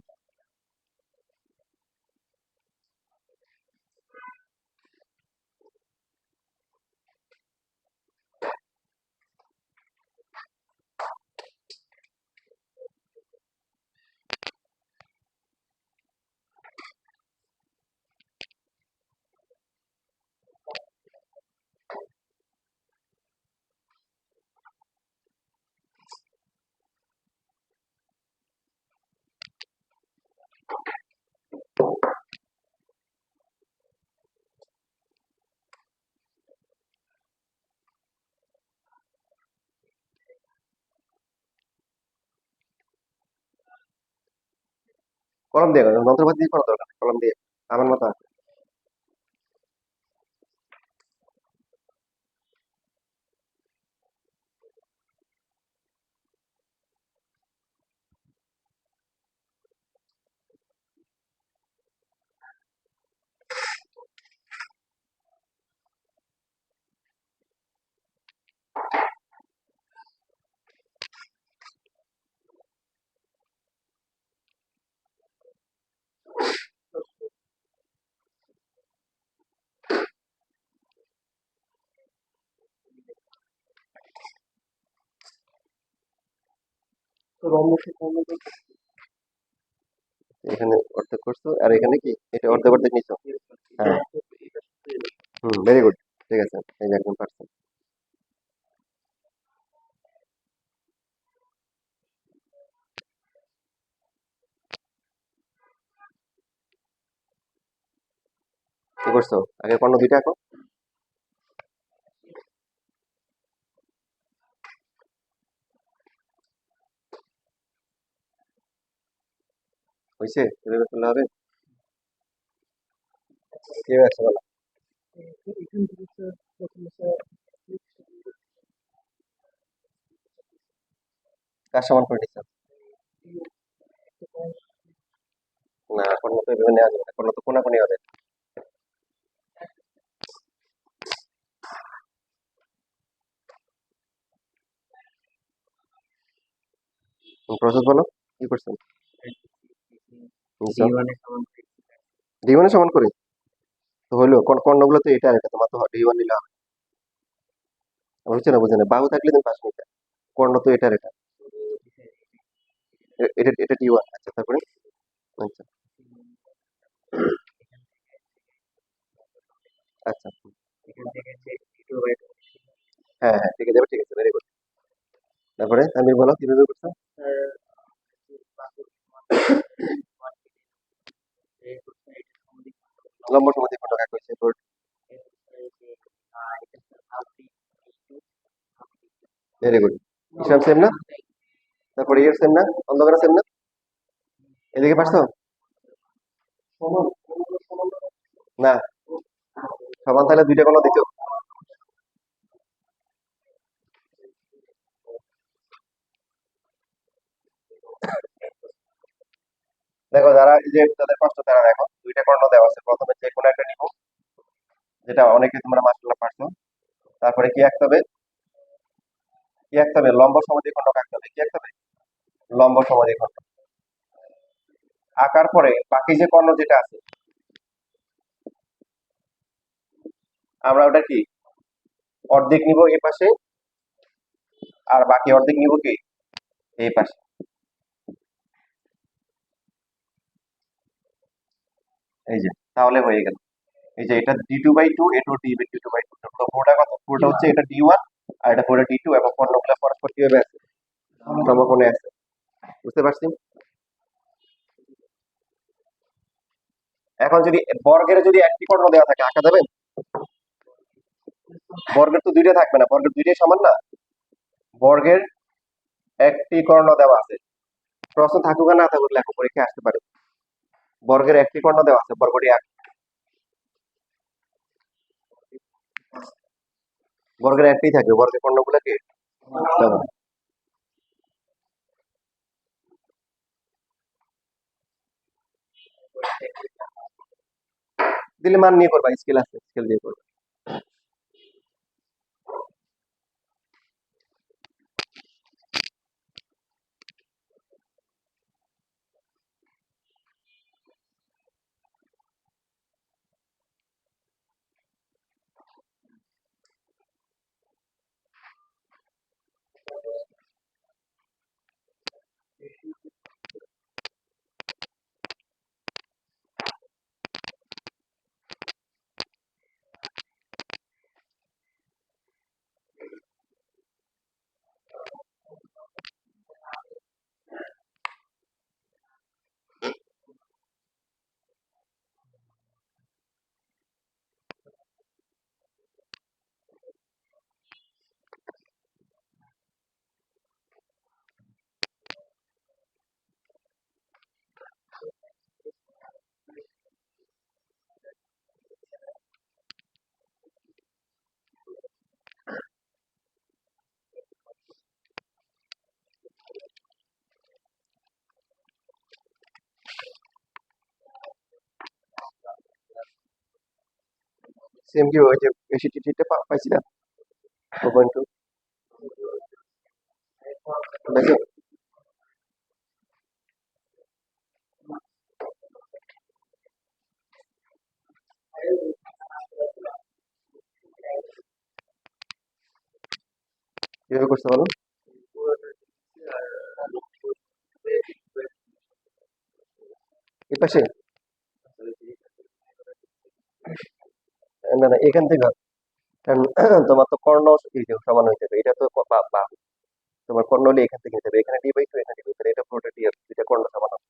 Speaker 1: কলম দিয়ে করো, যন্ত্রপাতি দিয়ে করা দরকার নেই, কলম দিয়ে আমার মতো আছে। এখানে অর্ধেক করছো আর এখানে কি এটা অর্ধেক অর্ধেক নিছো। হ্যাঁ, ভেরি গুড, ঠিক আছে, এই যে একদম পারছো। কি করছো, আগে কর্ণ দুইটা আঁকো। হয়েছে, এভাবে করলে হবে। কেউ আছে বলো, কার সমান করে নিচ্ছ? না, কর্ণ তো এভাবে নেওয়া যাবে না, কর্ণ তো কোনাকুনি হবে। প্রসেস বলো, কি করছেন? ডি ওয়ানের সমান করে তো হইলো, কর্ণগুলো তো এটা আর এটা, তোমার তো ডি ওয়ান নিলে হবে। হচ্ছে না, বুঝে না, বাহু থাকলে তুমি পাঁচ নিতে, কর্ণ তো এটা আর এটা, এটা এটা ডি ওয়ান, আচ্ছা তারপরে, আচ্ছা আচ্ছা, হ্যাঁ হ্যাঁ ঠিক আছে, এবার ঠিক আছে, ভেরি গুড। তারপরে আমি বলো কিভাবে করছো। লম্ব সমাধি খন্ড কাকে হয়েছে, গুড, ভেরি গুড। হিসাব সেম না, তারপরে এর সেম না, অন্ধকার সেম না, এদিকে পারছো না, সমান তাহলে দুইটা কোনো দিত। দেখো যারা এই যে তাদের কষ্ট, তারা দেখো দুইটা কর্ণ দেওয়া আছে, প্রথমে যে কোনো একটা নিব, যেটা অনেকে তোমরা মাশাআল্লাহ পারছো। তারপরে কি আঁকতে হবে, কি আঁকতে হবে, লম্ব সমাদ্বিখণ্ড আঁকতে হবে, কি আঁকতে হবে, লম্ব সমাদ্বিখণ্ড। আঁকার পরে বাকি বাকি যে কর্ণ যেটা আছে আমরা ওটা কি অর্ধেক নিব এই পাশে, আর বাকি অর্ধেক নিব কি এই পাশে। এই যে তাহলে হয়ে গেল। এই যে এটা d2/2, এটা d2/2। তো পুরোটা কত? পুরোটা হচ্ছে এটা d1 আর এটা পুরোটা d2, এবং কর্ণগুলো পরস্পর কিভাবে আছে? সমকোণে আছে। বুঝতে পারছি? এখন যদি বর্গের যদি একটি কর্ণ দেওয়া থাকে আঁকা যাবে? বর্গের তো দুইটা থাকবে না, বর্গের দুইটাই সমান না। বর্গের একটি কর্ণ দেওয়া আছে, প্রশ্ন থাকুক আর না থাকুক লেখো, পরীক্ষায় আসতে পারে। বর্গের একটি কর্ণ দেওয়া আছে, বর্গটি বর্গের একটাই থাকবে, বর্গের কর্ণগুলো কি সমান। দিলে মান নিয়ে করবা, স্কেল আছে, স্কেল দিয়ে করবা। সেম কি ওই যে বেশি টিটিটা পাইছিলাম 4.2 দেখো। কিভাবে করতে বলো? এই পাশে না না, এখান থেকে হবে। কারণ তোমার তো কর্ণ এই যে সমান হয়ে যাবে, এটা তো বাহু। তোমার কর্ণ হলে এখান থেকে নিতে হবে, এখানে d/2, এখানে d/2, তাহলে এটা পুরোটা d হবে, দুইটা কর্ণ সমান হবে।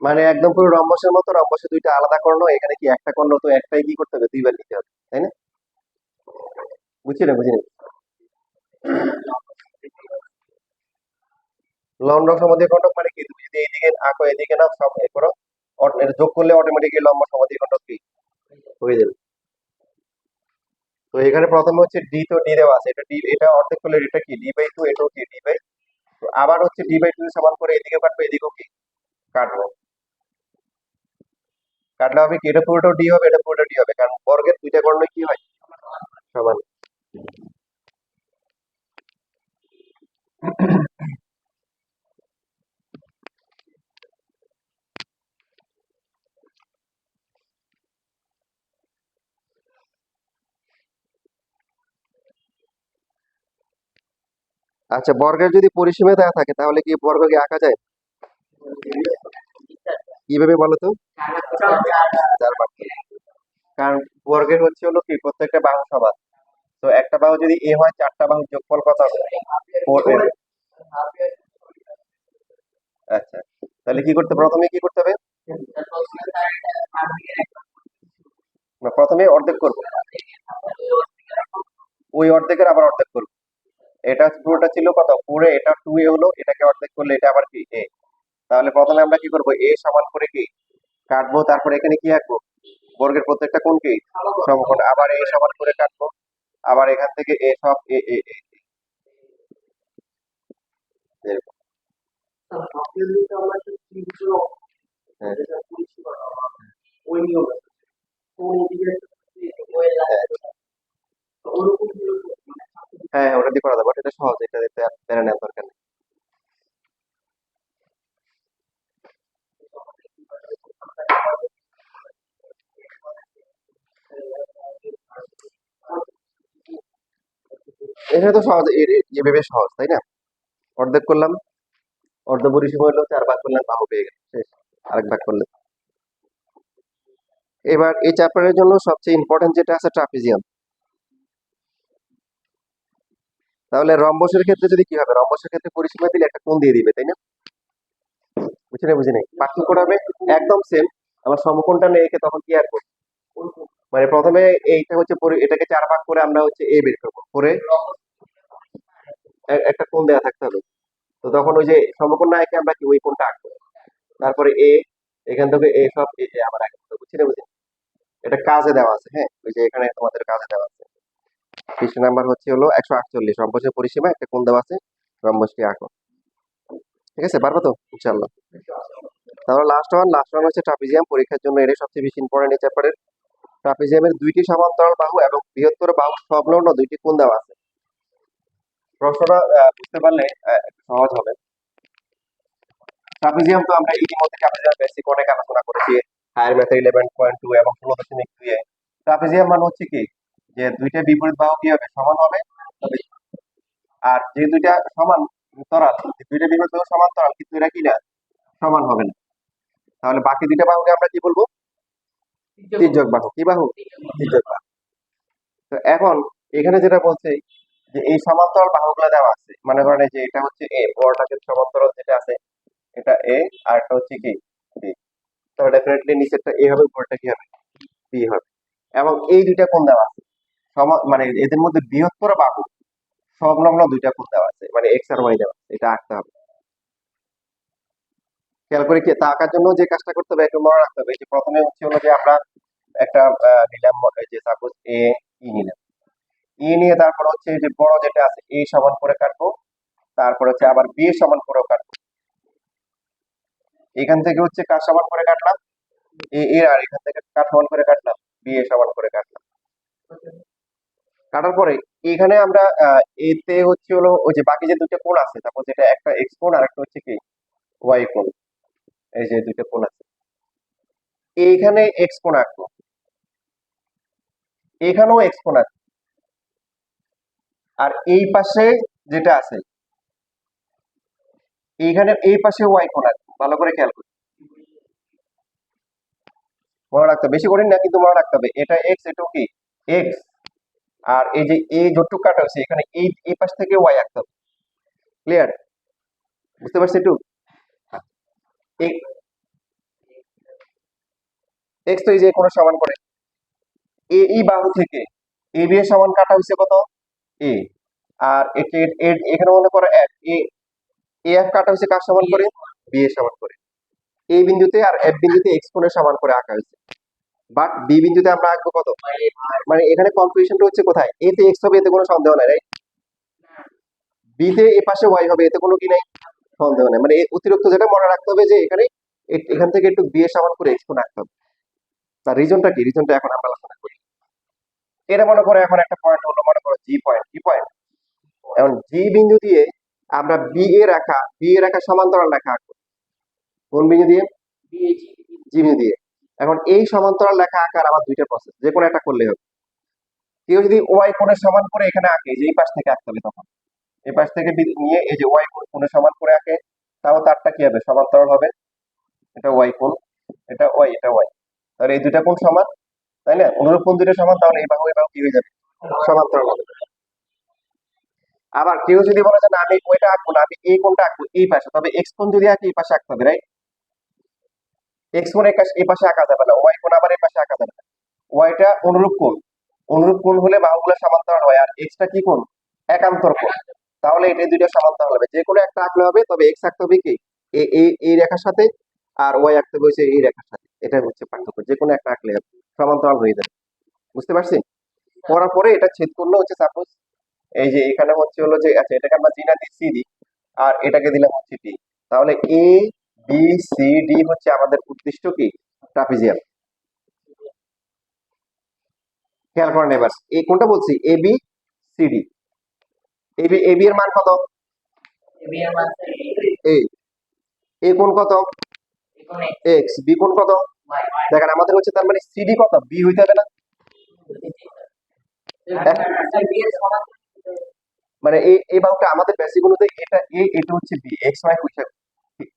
Speaker 1: মানে একদম পুরো রম্বসের মতো, রম্বসে দুইটা আলাদা কর্ণ, এখানে কি একটা কর্ণ, তো একটাই কি করতে হবে, দুইবার নিতে হবে, তাই না? বুঝছি না, বুঝিনি। লম্ব সমদ্বিখণ্ডক মানে কি? তুমি যদি এইদিকে আঁকো, এদিকে না সব এ করো, এর যোগ করলে অটোমেটিক্যালি লম্ব সমদ্বিখণ্ডক কি হয়ে যাবে। তো এখানে প্রথমে হচ্ছে ডি, তো ডি দেওয়া আছে, এটা ডি, এটা অর্ধেক করলে এটা কি d/2, এটাও কি d/2। তো আবার হচ্ছে d/2 সমান করে এদিকে কাটবো, এদিকেও কি কাটবো। কাটলে হবে কি, এটা পুরোটাও ডি হবে, এটা পুরোটা ডি হবে, কারণ বর্গের দুইটা কর্ণ কি হয় সমান। আচ্ছা, বর্গের যদি পরিসীমা দেওয়া থাকে তাহলে কি বর্গকে আঁকা যায়? কিভাবে বলো তো? চার ভাগ। কারণ বর্গের হচ্ছে হলো কি প্রত্যেকটা বাহু সমান। তো একটা বাহু যদি এ হয়, চারটা বাহুর যোগফল কত হবে? 4a। আচ্ছা, তাহলে কি করতে, প্রথমে কি করতে হবে? না, প্রথমে অর্ধেক করবো, ওই অর্ধেকের আবার অর্ধেক করবো। এটা পুরোটা ছিল কত 4a, এটা 2a হলো, এটাকে অর্ধেক করলে এটা আবার কি a। তাহলে প্রথমে আমরা কি করবো, a সমান করে কি কাটবো, তারপর এখানে কি আঁকবো, বর্গের প্রত্যেকটা কোণ কি সমকোণ, আবার a সমান করে কাটবো, আবার এখান থেকে a সব a a a এরকম। হ্যাঁ। হ্যাঁ, ওটা দিয়ে করা যাবে, এটা সহজ, এটা দিতে প্যারা নেওয়ার দরকার নেই। এটা তো সহজ, এভাবে সহজ, তাই না? অর্ধেক করলাম, অর্ধ পরিসীমা হলো 4 ভাগ করলাম, বাহু পেয়ে গেল, শেষ। আরেক ভাগ করলে। এবার এই চ্যাপ্টারের জন্য সবচেয়ে ইম্পর্টেন্ট যেটা আছে ট্রাপিজিয়াম। তাহলে রম্বসের ক্ষেত্রে যদি কি হবে, রম্বসের ক্ষেত্রে পরিসীমা দিলে একটা কোণ দিয়ে দিবে, তাই না? বুঝি নাই, পার্থক্যটা হবে একদম সেম। আমার সমকোণটা নিয়ে এঁকে তখন কি আঁকবো, মানে প্রথমে এইটা হচ্ছে এটাকে 4 ভাগ করে আমরা হচ্ছে এ বের করবো, করে একটা কোণ দেওয়া থাকতে হবে। তো তখন ওই যে সমকোণ না এঁকে আমরা কি ওই কোণটা আঁকবো, তারপরে এ, এখান থেকে এ সব আবার আঁকতে হবে, বুঝছি। এটা কাজে দেওয়া আছে, হ্যাঁ, ওই যে এখানে তোমাদের কাজে দেওয়া আছে। পৃষ্ঠা নাম্বার হচ্ছে হলো 148, রম্বসের পরিসীমা একটা কোণ দেওয়া আছে, রম্বসটি আঁকো। ঠিক আছে, পারবো তো ইনশাআল্লাহ। তাহলে লাস্ট ওয়ান হচ্ছে ট্রাপিজিয়াম। পরীক্ষার জন্য এটাই সবচেয়ে বেশি ইম্পর্টেন্ট এই চ্যাপ্টারের। ট্রাপিজিয়ামের দুইটি সমান্তরাল বাহু এবং বৃহত্তর বাহু সংলগ্ন দুইটি কোণ দেওয়া আছে। প্রশ্নটা বুঝতে পারলে একটু সহজ হবে। ট্রাপিজিয়াম তো আমরা ইতিমধ্যে ট্রাপিজিয়াম বেসিক অনেক আলোচনা করেছি, হায়ার ম্যাথ 11.2 এবং 16.2 এ। ট্রাপিজিয়াম মানে হচ্ছে কি, যে দুইটা বিপরীত বাহু কি হবে, সমান হবে, তবে আর যে দুইটা সমান তরাল, দুইটা বিপরীত বাহু সমান্তরাল কিন্তু এরা কি না, সমান হবে না। তাহলে বাকি দুইটা বাহুকে আমরা কি বলবো, তির্যক বাহু। কি বাহু? তির্যক বাহু। তো এখন এখানে যেটা বলছে যে এই সমান্তরাল বাহুগুলো দেওয়া আছে, মনে করেন এই যে এটা হচ্ছে এ, বড়টাকে সমান্তরাল যেটা আছে এটা এ, আর একটা হচ্ছে কি বি। তাহলে ডেফিনেটলি নিচেরটা এ হবে, উপরটা কি হবে, বি হবে। এবং এই দুইটা কোণ দেওয়া আছে, মানে এদের মধ্যে বৃহত্তর বাহু সংলগ্ন দুইটা কোণ দেওয়া আছে, মানে এক্স আর ওয়াই দেওয়া আছে, এটা আঁকতে হবে। খেয়াল করে কি, তা আঁকার জন্য যে কাজটা করতে হবে একটু মনে রাখতে হবে, যে প্রথমে হচ্ছে হলো যে আমরা একটা নিলাম, এই যে সাপোজ এ ই নিলাম, ই নিয়ে তারপর হচ্ছে যে বড় যেটা আছে এ সমান করে কাটবো, তারপর হচ্ছে আবার বি এর সমান করেও কাটবো। এখান থেকে হচ্ছে কার সমান করে কাটলাম, এ এর, আর এখান থেকে কার সমান করে কাটলাম, বি এর সমান করে কাটলাম। কাটার পরে এখানে আমরা এতে হচ্ছে হলো ওই যে বাকি যে দুটো কোণ আছে, তারপর যেটা একটা এক্স কোণ আর একটা হচ্ছে কি ওয়াই কোণ, এই যে দুটো কোণ আছে, এইখানে এক্স কোণ আঁকবো, এখানেও এক্স কোণ আঁকবো, আর এই পাশে যেটা আছে এইখানে এই পাশে ওয়াই কোণ আঁকবো। ভালো করে খেয়াল করি, মনে রাখতে হবে, বেশি কঠিন না কিন্তু মনে রাখতে হবে, এটা এক্স, এটাও কি এক্স। আর এই যে এই যতটুকু কাটা হচ্ছে এখানে এই পাশ থেকে ওয়াই আঁকতে হবে। ক্লিয়ার? বুঝতে পারছি একটু? এক্স তো এই যে কোনো সমান করে এই বাহু থেকে এ বি এর সমান কাটা হয়েছে কত, এ। আর এখানে মনে করো এফ, এ এফ কাটা হয়েছে কার সমান করে, বি এর সমান করে। এই বিন্দুতে আর এফ বিন্দুতে এক্স কোণের সমান করে আঁকা হয়েছে, বাট বি বিন্দুতে আমরা আঁকবো কত, মানে এখানে কনফিউশনটা হচ্ছে কোথায়, এতে এক্স হবে এতে কোনো সন্দেহ নাই, রাইট? বি তে এ পাশে ওয়াই হবে এতে কোনো কি নাই, সন্দেহ নাই। মানে অতিরিক্ত যেটা মনে রাখতে হবে যে এখানে এখান থেকে একটু বি এর সমান করে এক্স কোণ আঁকতে হবে। তার রিজনটা কি, রিজনটা এখন আমরা আলোচনা করি। এটা মনে করো এখন একটা পয়েন্ট হলো, মনে করো জি পয়েন্ট, কি পয়েন্ট, এখন জি বিন্দু দিয়ে আমরা বি এ রেখা সমান্তরাল রেখা আঁকবো। কোন বিন্দু দিয়ে, জি বিন্দু দিয়ে। এখন এই সমান্তরাল রেখা আঁকার আমার দুইটা প্রসেস, যে কোনো একটা করলে হবে। কেউ যদি ওয়াই কোণের সমান করে এখানে আঁকে, যে এই পাশ থেকে আঁকতে হবে, তখন এই পাশ থেকে নিয়ে এই যে ওয়াই কোণের সমান করে আঁকে, তাও তারটা কি হবে, সমান্তরাল হবে। এটা ওয়াই কোণ, এটা ওয়াই, এটা ওয়াই, তাহলে এই দুইটা কোণ সমান, তাই না? অনুরূপ কোণ দুটো সমান, তাহলে এই বাহু কি হয়ে যাবে, সমান্তরাল হবে। আবার কেউ যদি বলে যে না আমি ওইটা আঁকবো না, আমি এই কোণটা আঁকবো এই পাশে, তবে এক্স কোণ যদি আঁকি এই পাশে আঁকতে হবে, রাইট? এক্স কোণ এই পাশে আঁকা যাবে না, ওয়াই কোণ আবার এই পাশে আঁকা যাবে না। ওয়াইটা অনুরূপ কোণ, অনুরূপ কোণ হলে বাহুগুলো সমান্তরাল হয়, আর এক্সটা কি কোণ, একান্তর কোণ। তাহলে এটা দুইটা সমান্তরাল হবে, যে কোনো একটা আঁকলে হবে, তবে এক্স আঁকতে হবে কি এই রেখার সাথে, আর ওয়াই আঁকতে হবে হচ্ছে এই রেখার সাথে। এটা হচ্ছে পার্থক্য, যে কোনো একটা আঁকলে হবে, সমান্তরাল হয়ে যাবে। বুঝতে পারছি? করার পরে এটা ছেদ করলে হচ্ছে সাপোজ এই যে এখানে হচ্ছে হলো যে, আচ্ছা এটাকে আমরা জি না দিই, সি দিই, আর এটাকে দিলাম হচ্ছে ডি। তাহলে এ বি সি ডি হচ্ছে আমাদের উদ্দিষ্ট কি, ট্রাপিজিয়াম। খেয়াল করেন এবার, এই কোনটা বলছি, A B C D. A B এর মান কত? এ এ কোণ কত? এক্স। বি কোণ কত? দেখেন আমাদের হচ্ছে, তার মানে সিডি কত, বি হইতে হবে না? মানে এই বাহুটা আমাদের বেসিক অনুযায়ী এটা এ, এটা হচ্ছে বি, এক্স ওয়াই হিসাব,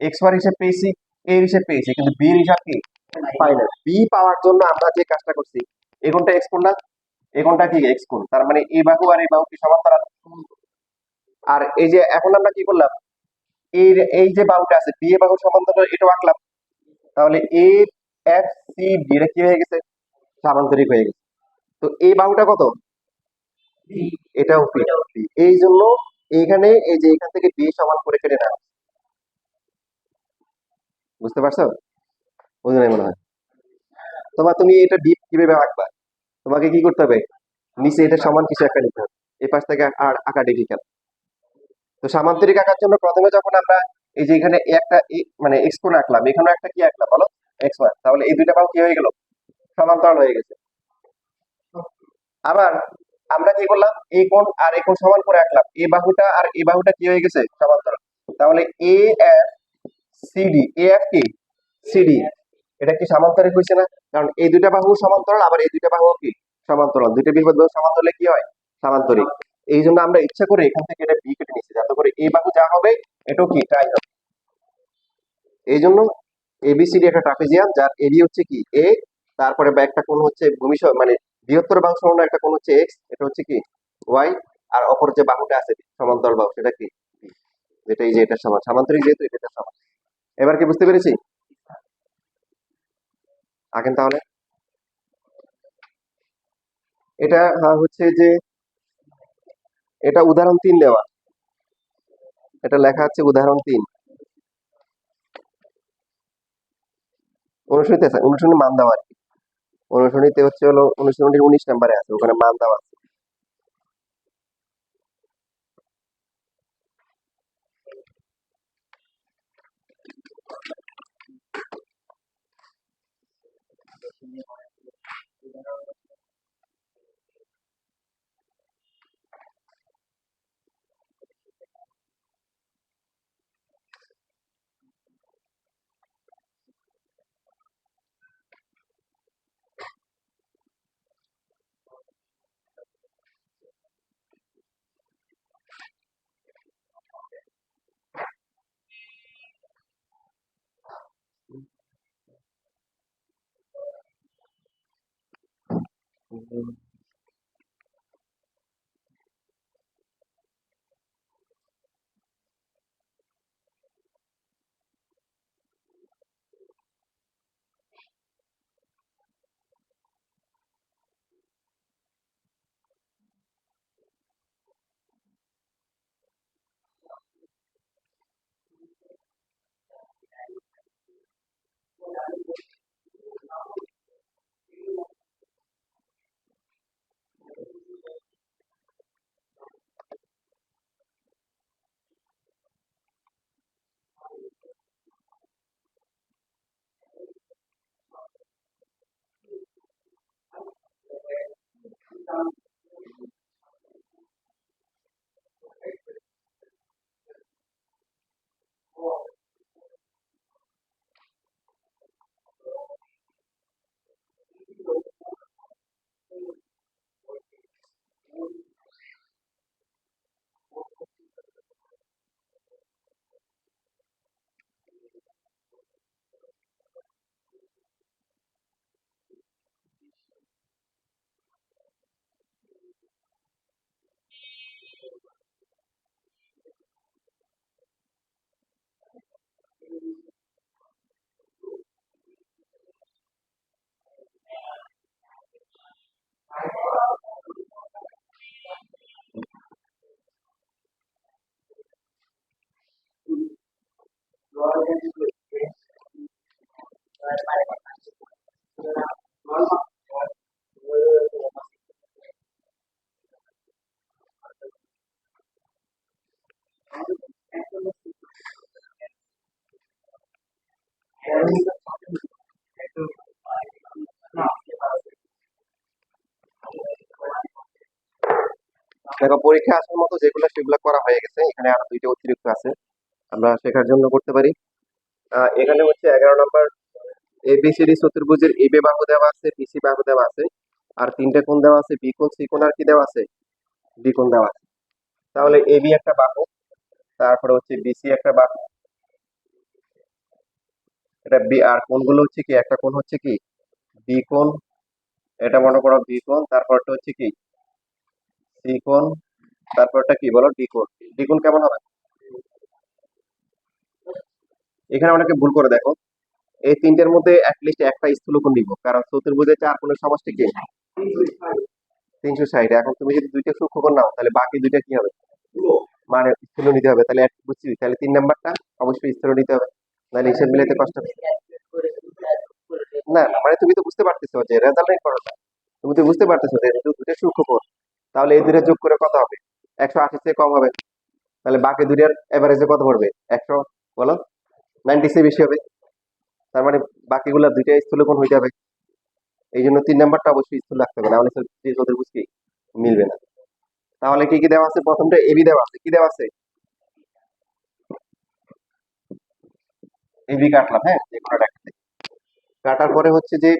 Speaker 1: এক্স ওয়াই হিসাব পেয়েছি, এ হিসাব পেয়েছি, কিন্তু বি এর হিসাব কি পাই না। বি পাওয়ার জন্য আমরা যে কাজটা করছি, এ কোণটা এক্স কোণ না, এ কোণটা কি এক্স কোণ, তার মানে এই বাহু আর এই বাহু কি সমান্তরাল। আর এই যে এখন আমরা কি করলাম, এই যে বাহুটা আছে বি এ বাহু সমান্তরাল, এটাও আঁকলাম। তাহলে এ এফ সি ডি এটা কি হয়ে গেছে, সামান্তরিক হয়ে গেছে। তো এই বাহুটা কত, এটাও পি। এই জন্য এইখানে এই যে এখান থেকে বি সমান করে কেটে নেওয়া, বুঝতে পারছো? বুঝে নাই মনে হয়। তুমি এটা ডিপ কিভাবে আঁকবা, তোমাকে কি করতে হবে, নিচে এটা সমান কিছু একটা নিতে হবে, এই পাশ থেকে আর আঁকা ডিফিকাল্ট। তো সামান্তরিক আঁকার জন্য প্রথমে যখন আমরা এই যে এখানে একটা মানে এক্স কোণ আঁকলাম, এখানে একটা কি আঁকলাম বলো, এক্স ওয়াই, তাহলে এই দুইটা বাহু কি হয়ে গেল, সমান্তরাল হয়ে গেছে। আবার আমরা কি করলাম, এই কোণ আর এই কোণ সমান করে আঁকলাম, এই বাহুটা আর এই বাহুটা কি হয়ে গেছে, সমান্তরাল। তাহলে A F CD, A F কি সিডি, এটা কি সমান্তরিক হয়েছে না? কারণ এই দুইটা বাহু সমান্তরাল, আবার এই দুইটা বাহু কি সমান্তরাল, দুইটা বিপদ বাহু সমান্তরালে কি হয়, সামান্তরিক। এই জন্য আমরা ইচ্ছা করে এখান থেকে এটা বি কেটে নিচ্ছি, যাতে করে এই বাহু যা হবে এটাও কি তাই হবে। এই জন্য এবিসিডি একটা ট্রাপিজিয়াম, যার এডি হচ্ছে কি এ, তারপরে বা একটা কোণ হচ্ছে ভূমি মানে বৃহত্তর বাহু সমান একটা কোণ হচ্ছে এক্স, এটা হচ্ছে কি ওয়াই, আর অপর যে বাহুটা আছে সমান্তরাল বাহু সেটা কি, যেটা এই যে এটা সমান, সামান্তরিক যেহেতু এটা সমান। এবার কি বুঝতে পেরেছি? আঁকেন তাহলে। এটা হচ্ছে যে, এটা উদাহরণ 3 দেওয়া, এটা লেখা আছে উদাহরণ 3। অনুশীলনীতে আছে, অনুশীলনী মান দেওয়া আর কি, অনুশীলনীতে হচ্ছে হলো অনুশীলনীর 19 নম্বরে আছে, ওখানে মান দেওয়া আছে। দেখো পরীক্ষা আসার মতো যেগুলো সেগুলো করা হয়ে গেছে, এখানে আরো দুইটা অতিরিক্ত আছে, আমরা শেখার জন্য করতে পারি। এখানে হচ্ছে 11 নম্বর এবিসিডি চতুর্ভুজের এবি বাহু দেওয়া আছে, বিসি বাহু দেওয়া আছে, আর তিনটা কোণ দেওয়া আছে, বি কোণ, সি কোণ, আর কি দেওয়া আছে, বি কোণ দেওয়া আছে। তাহলে এবি একটা বাহু, তারপরে হচ্ছে বিসি একটা বাহু, এটা বি, আর কোণগুলো হচ্ছে কি, একটা কোণ হচ্ছে কি বি কোণ, এটা মনে করো বি কোণ, তারপরটা হচ্ছে কি সি কোণ, তারপরটা কি বলো, ডি কোণ। ডি কোণ কেমন হবে? এখানে অনেকে ভুল করে, দেখো এই তিনটের মধ্যে অ্যাটলিস্ট একটা স্থূলকোণ নিব, কারণ চতুর্ভুজের চার কোণের সমষ্টি কি 360। এখন তুমি যদি দুইটা সূক্ষ্মকোণ নাও, তাহলে বাকি দুইটা কি হবে, মানে স্থূল নিতে হবে। তাহলে বুঝছি, তাহলে 3 নাম্বারটা অবশ্যই স্থূল নিতে হবে, নাহলে হিসেব মিলাইতে কষ্ট হবে। না মানে তুমি তো বুঝতে পারতেছো যে রেজাল্ট নেই করো না, তুমি তো বুঝতে পারতেছো যে দুইটা সূক্ষ্মকোণ, তাহলে এই দুইটা যোগ করে কত হবে, 180 চেয়ে কম হবে। তাহলে বাকি দুইটার এভারেজে কত পড়বে, 100, বলো 90 চেয়ে বেশি হবে। তার মানে বাকিগুলা দুইটা স্থূলকোণ হইতে হবে, এই জন্য 3 নাম্বারটা অবশ্যই স্থূল রাখতে হবে, না হলে চতুর্ভুজ কি মিলবে না। তাহলে কি কি দেওয়া আছে, প্রথমটা এবি দেওয়া আছে, কি দেওয়া আছে, এবি কাটলাম, হ্যাঁ যে কোনো একটা কাটার পরে হচ্ছে যে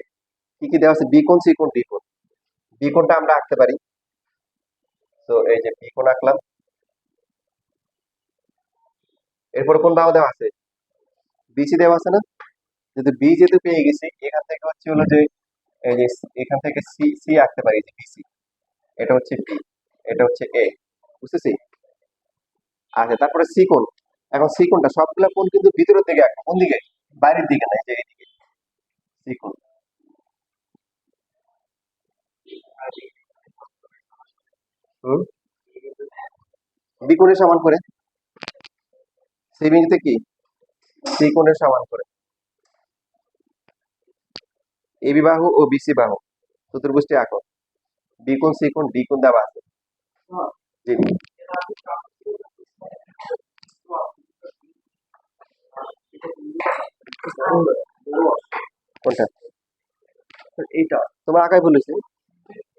Speaker 1: কি কি দেওয়া আছে, বি কোণ, সি কোণ, ডি কোণ। বি কোণটা আমরা আঁকতে পারি, তো এই যে বি কোণ আঁকলাম। এরপর কোন বাহু দেওয়া আছে, বিসি দেওয়া আছে না, যেহেতু বি যেহেতু পেয়ে গেছি, এখান থেকে হচ্ছে হলো যে এই যে এখান থেকে সি সি আঁকতে পারি, যে বিসি, এটা হচ্ছে বি, এটা হচ্ছে এ, বুঝতেছি। আচ্ছা তারপরে সি কোণ, এখন সি কোণটা সবগুলা কোণ কিন্তু ভিতরের দিকে আঁকবো, কোন দিকে, বাইরের দিকে না, এই যে এইদিকে সি কোণ। হুম, বি কোণের সমান করে, সি বিন্দুতে কি সি কোণের সমান করে, এবি বাহু ও বিসি বাহু চতুর্ভুজটি আঁকো। বি কোণ, সি কোণ, ডি কোণ দেওয়া আছে, জি কোনটা, এইটা তোমার আঁকায় বলেছি,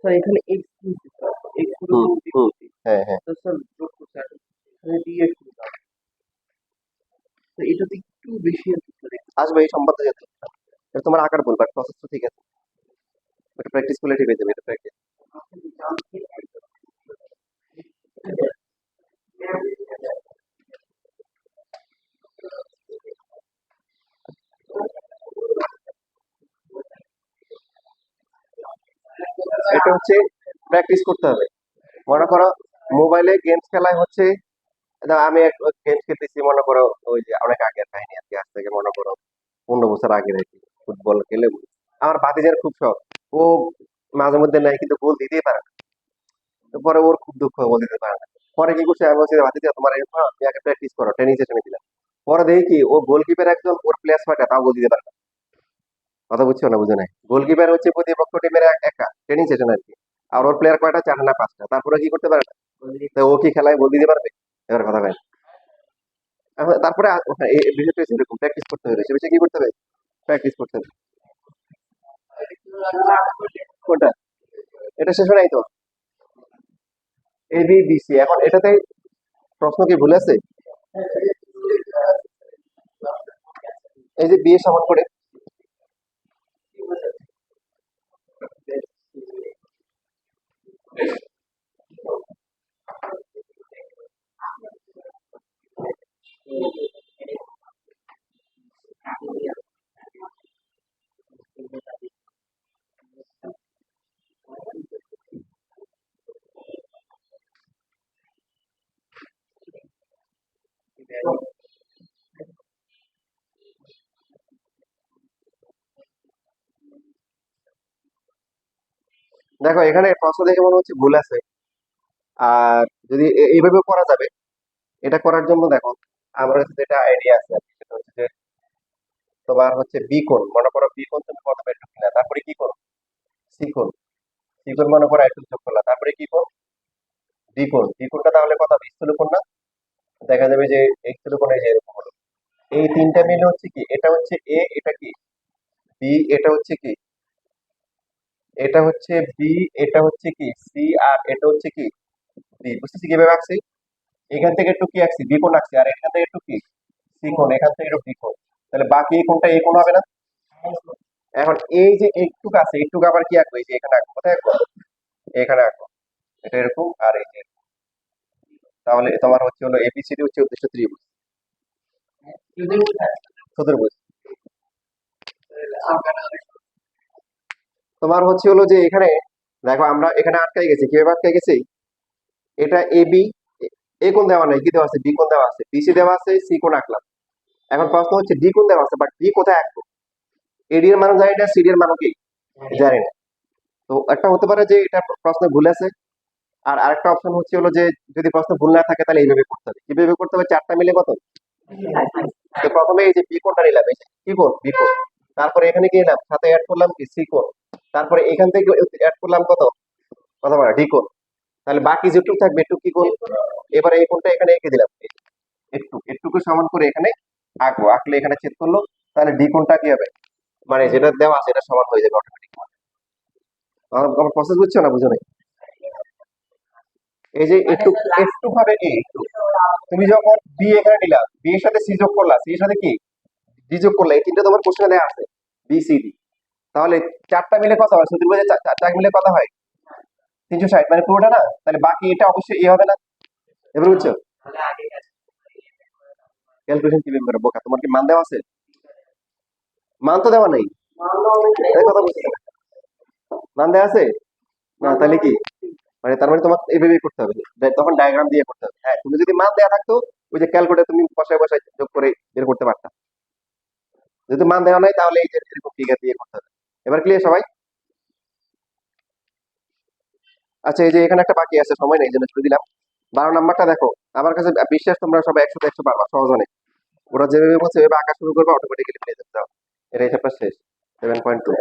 Speaker 1: স্যার এখানে এক্স দিতে স্যার, এক্স পুরো হ্যাঁ হ্যাঁ, তো স্যার যোগ করতে আছে, এখানে ডিএক্স দিতে, তো এটা তো একটু বেশি আছে স্যার, আসবে এই সম্পাদ্য যেতে, এটা তোমার আকার বলবা, প্রসেস তো ঠিক আছে, এটা প্র্যাকটিস করলে ঠিক হয়ে যাবে, এটা প্র্যাকটিস। এটা হচ্ছে প্র্যাকটিস করতে হবে। মনে করো মোবাইলে গেমস খেলায় হচ্ছে, আমি এক গেমস খেলতেছি, মনে করো ওই যে অনেক আগের কাহিনী আর কি, আজ থেকে মনে করো 15 বছর আগের আর কি, ফুটবল খেলে আমার ভাতিজার খুব শখ, ও মাঝে মধ্যে নাই কিন্তু গোল দিতেই পারে না। তো পরে ওর খুব দুঃখ, গোল দিতে পারে না। পরে কি করছে, আমি বলছি ভাতিজা তোমার এরকম না, তুমি আগে প্র্যাকটিস করো, ট্রেনিং সেশনে দিলাম। পরে দেখি কি, ও গোলকিপার একজন, ওর প্লেয়ার 6টা, তাও গোল দিতে পারে না। কথা বুঝছো না, বুঝে নাই, গোলকিপার হচ্ছে প্রতিপক্ষ টিমের একা, ট্রেনিং সেশন আর কি, আর ওর প্লেয়ার কয়টা, 4 না 5টা, তারপরে কি করতে পারে না। তো ও কি খেলায় গোল দিতে পারবে, এবার কথা হয়। তারপরে হ্যাঁ, এই বিষয়টা হচ্ছে এরকম, প্র্যাকটিস করতে হবে, সে বিষয়ে কি করতে হবে, প্র্যাকটিস করতে হবে। কোনটা, এটা শেষ হয় নাই তো, এ বি বি সি, এখন এটাতে প্রশ্ন কি ভুল আছে, এই যে বি এর সমান করে, দেখো এখানে প্রশ্ন দেখে মনে হচ্ছে ভুল আছে, আর যদি এইভাবে করা যাবে, এটা করার জন্য দেখো আমার কাছে যেটা আইডিয়া আছে আর কি, সেটা হচ্ছে যে তোমার হচ্ছে বি কোণ, মনে করো বি কোণ তুমি প্রথমে একটু কিনা, তারপরে কি কোণ, সি কোণ, সি কোণ মনে করো একটু যোগ করলা, তারপরে কি কোণ, ডি কোণ, ডি কোণটা তাহলে কত হবে, স্থূল কোণ না, দেখা যাবে যে এই স্থূল কোণ এই যে এরকম হলো। এই তিনটা মিলে হচ্ছে কি, এটা হচ্ছে এ, এটা কি বি, এটা হচ্ছে কি, এটা হচ্ছে বি, এটা হচ্ছে কি সি, আর এটা হচ্ছে কি বি, বুঝতেছি কিভাবে আঁকছি? এখান থেকে একটু কি আঁকছি, বি কোণ আঁকছি, আর এখান থেকে একটু কি সি কোণ, এখান থেকে একটু বি কোণ। তাহলে বাকি এই কোণটা এই কোণ হবে না? এখন এই যে একটুক আছে, একটুক আবার কি আঁকবো, এই যে এখানে আঁকবো, কোথায় আঁকবো, এখানে আঁকবো, এটা এরকম আর এই যে। তাহলে তোমার হচ্ছে হলো এবিসিডি হচ্ছে উদ্দেশ্য ত্রিভুজ, চতুর্ভুজ। তোমার হচ্ছে হলো যে এখানে দেখো আমরা এখানে আটকাই গেছি, কিভাবে আটকাই গেছি? এটা এ বি, এ কোণ দেওয়া নাই, কি দেওয়া আছে, বি কোণ দেওয়া আছে, বিসি দেওয়া আছে, সি কোণ আঁকলাম। এখন প্রশ্ন হচ্ছে ডি কোণ দেওয়া আছে, বাট ডি কোথায় আঁকবো? এডি এর মানও জানি না, সিডি এর মানও কি জানি না। তো একটা হতে পারে যে এটা প্রশ্নে ভুল আছে, আর আরেকটা অপশন হচ্ছে হলো যে যদি প্রশ্ন ভুল না থাকে তাহলে এইভাবে করতে হবে। কিভাবে করতে হবে? চারটা মিলে কত? তো প্রথমে এই যে বি কোণটা নিলাম, এই যে কি কোণ, বি কোণ। তারপরে এখানে কি নিলাম, সাথে অ্যাড করলাম কি সি কোণ। তারপরে এখান থেকে অ্যাড করলাম কত, কত মানে ডি কোণ। তাহলে বাকি যেটুকু থাকবে একটু কি কোণ। এবারে এই কোণটা এখানে এঁকে দিলাম, একটু একটুকু সমান করে এখানে আঁকবো, আঁকলে এখানে ছেদ করলো। তাহলে ডি কোণটা কি হবে, মানে যেটা দেওয়া আছে এটা সমান হয়ে যাবে অটোমেটিক। আমার প্রসেস বুঝছো না, বুঝো নাই? এই যে একটু একটু ভাবে কি একটু, তুমি যখন বি এখানে নিলা, বি এর সাথে সি যোগ করলা, সি এর সাথে কি ডি যোগ করলা, এই তিনটা তোমার কোশ্চেনে দেওয়া আছে, বি সি ডি। তাহলে চারটা মিলে কত হয়, সত্যি বলতে চার মিলে কত হয়, 360, মানে পুরোটা না। তাহলে বাকি এটা অবশ্যই এ হবে না, এবার বুঝছো? ক্যালকুলেশন কিভাবে করবো, বোকা, তোমার কি মান দেওয়া আছে? মান তো দেওয়া নেই, এই কথা বুঝছো? মান দেওয়া আছে না, তাহলে কি, মানে তার মানে তোমার এইভাবেই করতে হবে, তখন ডায়াগ্রাম দিয়ে করতে হবে। হ্যাঁ, তুমি যদি মান দেওয়া থাকতো, ওই যে ক্যালকুলেটর তুমি বসায় বসায় যোগ করে বের করতে পারতা। যেহেতু মান দেওয়া নাই, তাহলে এই যে এরকম ফিগার দিয়ে করতে হবে। এবার ক্লিয়ার সবাই? আচ্ছা, এই যে এখানে একটা বাকি আছে, সময় নেই এই জন্য ছুড়ে দিলাম। 12 নাম্বারটা দেখো, আমার কাছে বিশ্বাস তোমরা সবাই 100-100 পারবা, সহজ অনেক। ওরা যেভাবে বলছে এভাবে আঁকা শুরু করবে, অটোমেটিক্যালি পেয়ে যেতে হবে। এটা চ্যাপ্টার শেষ, 7.2।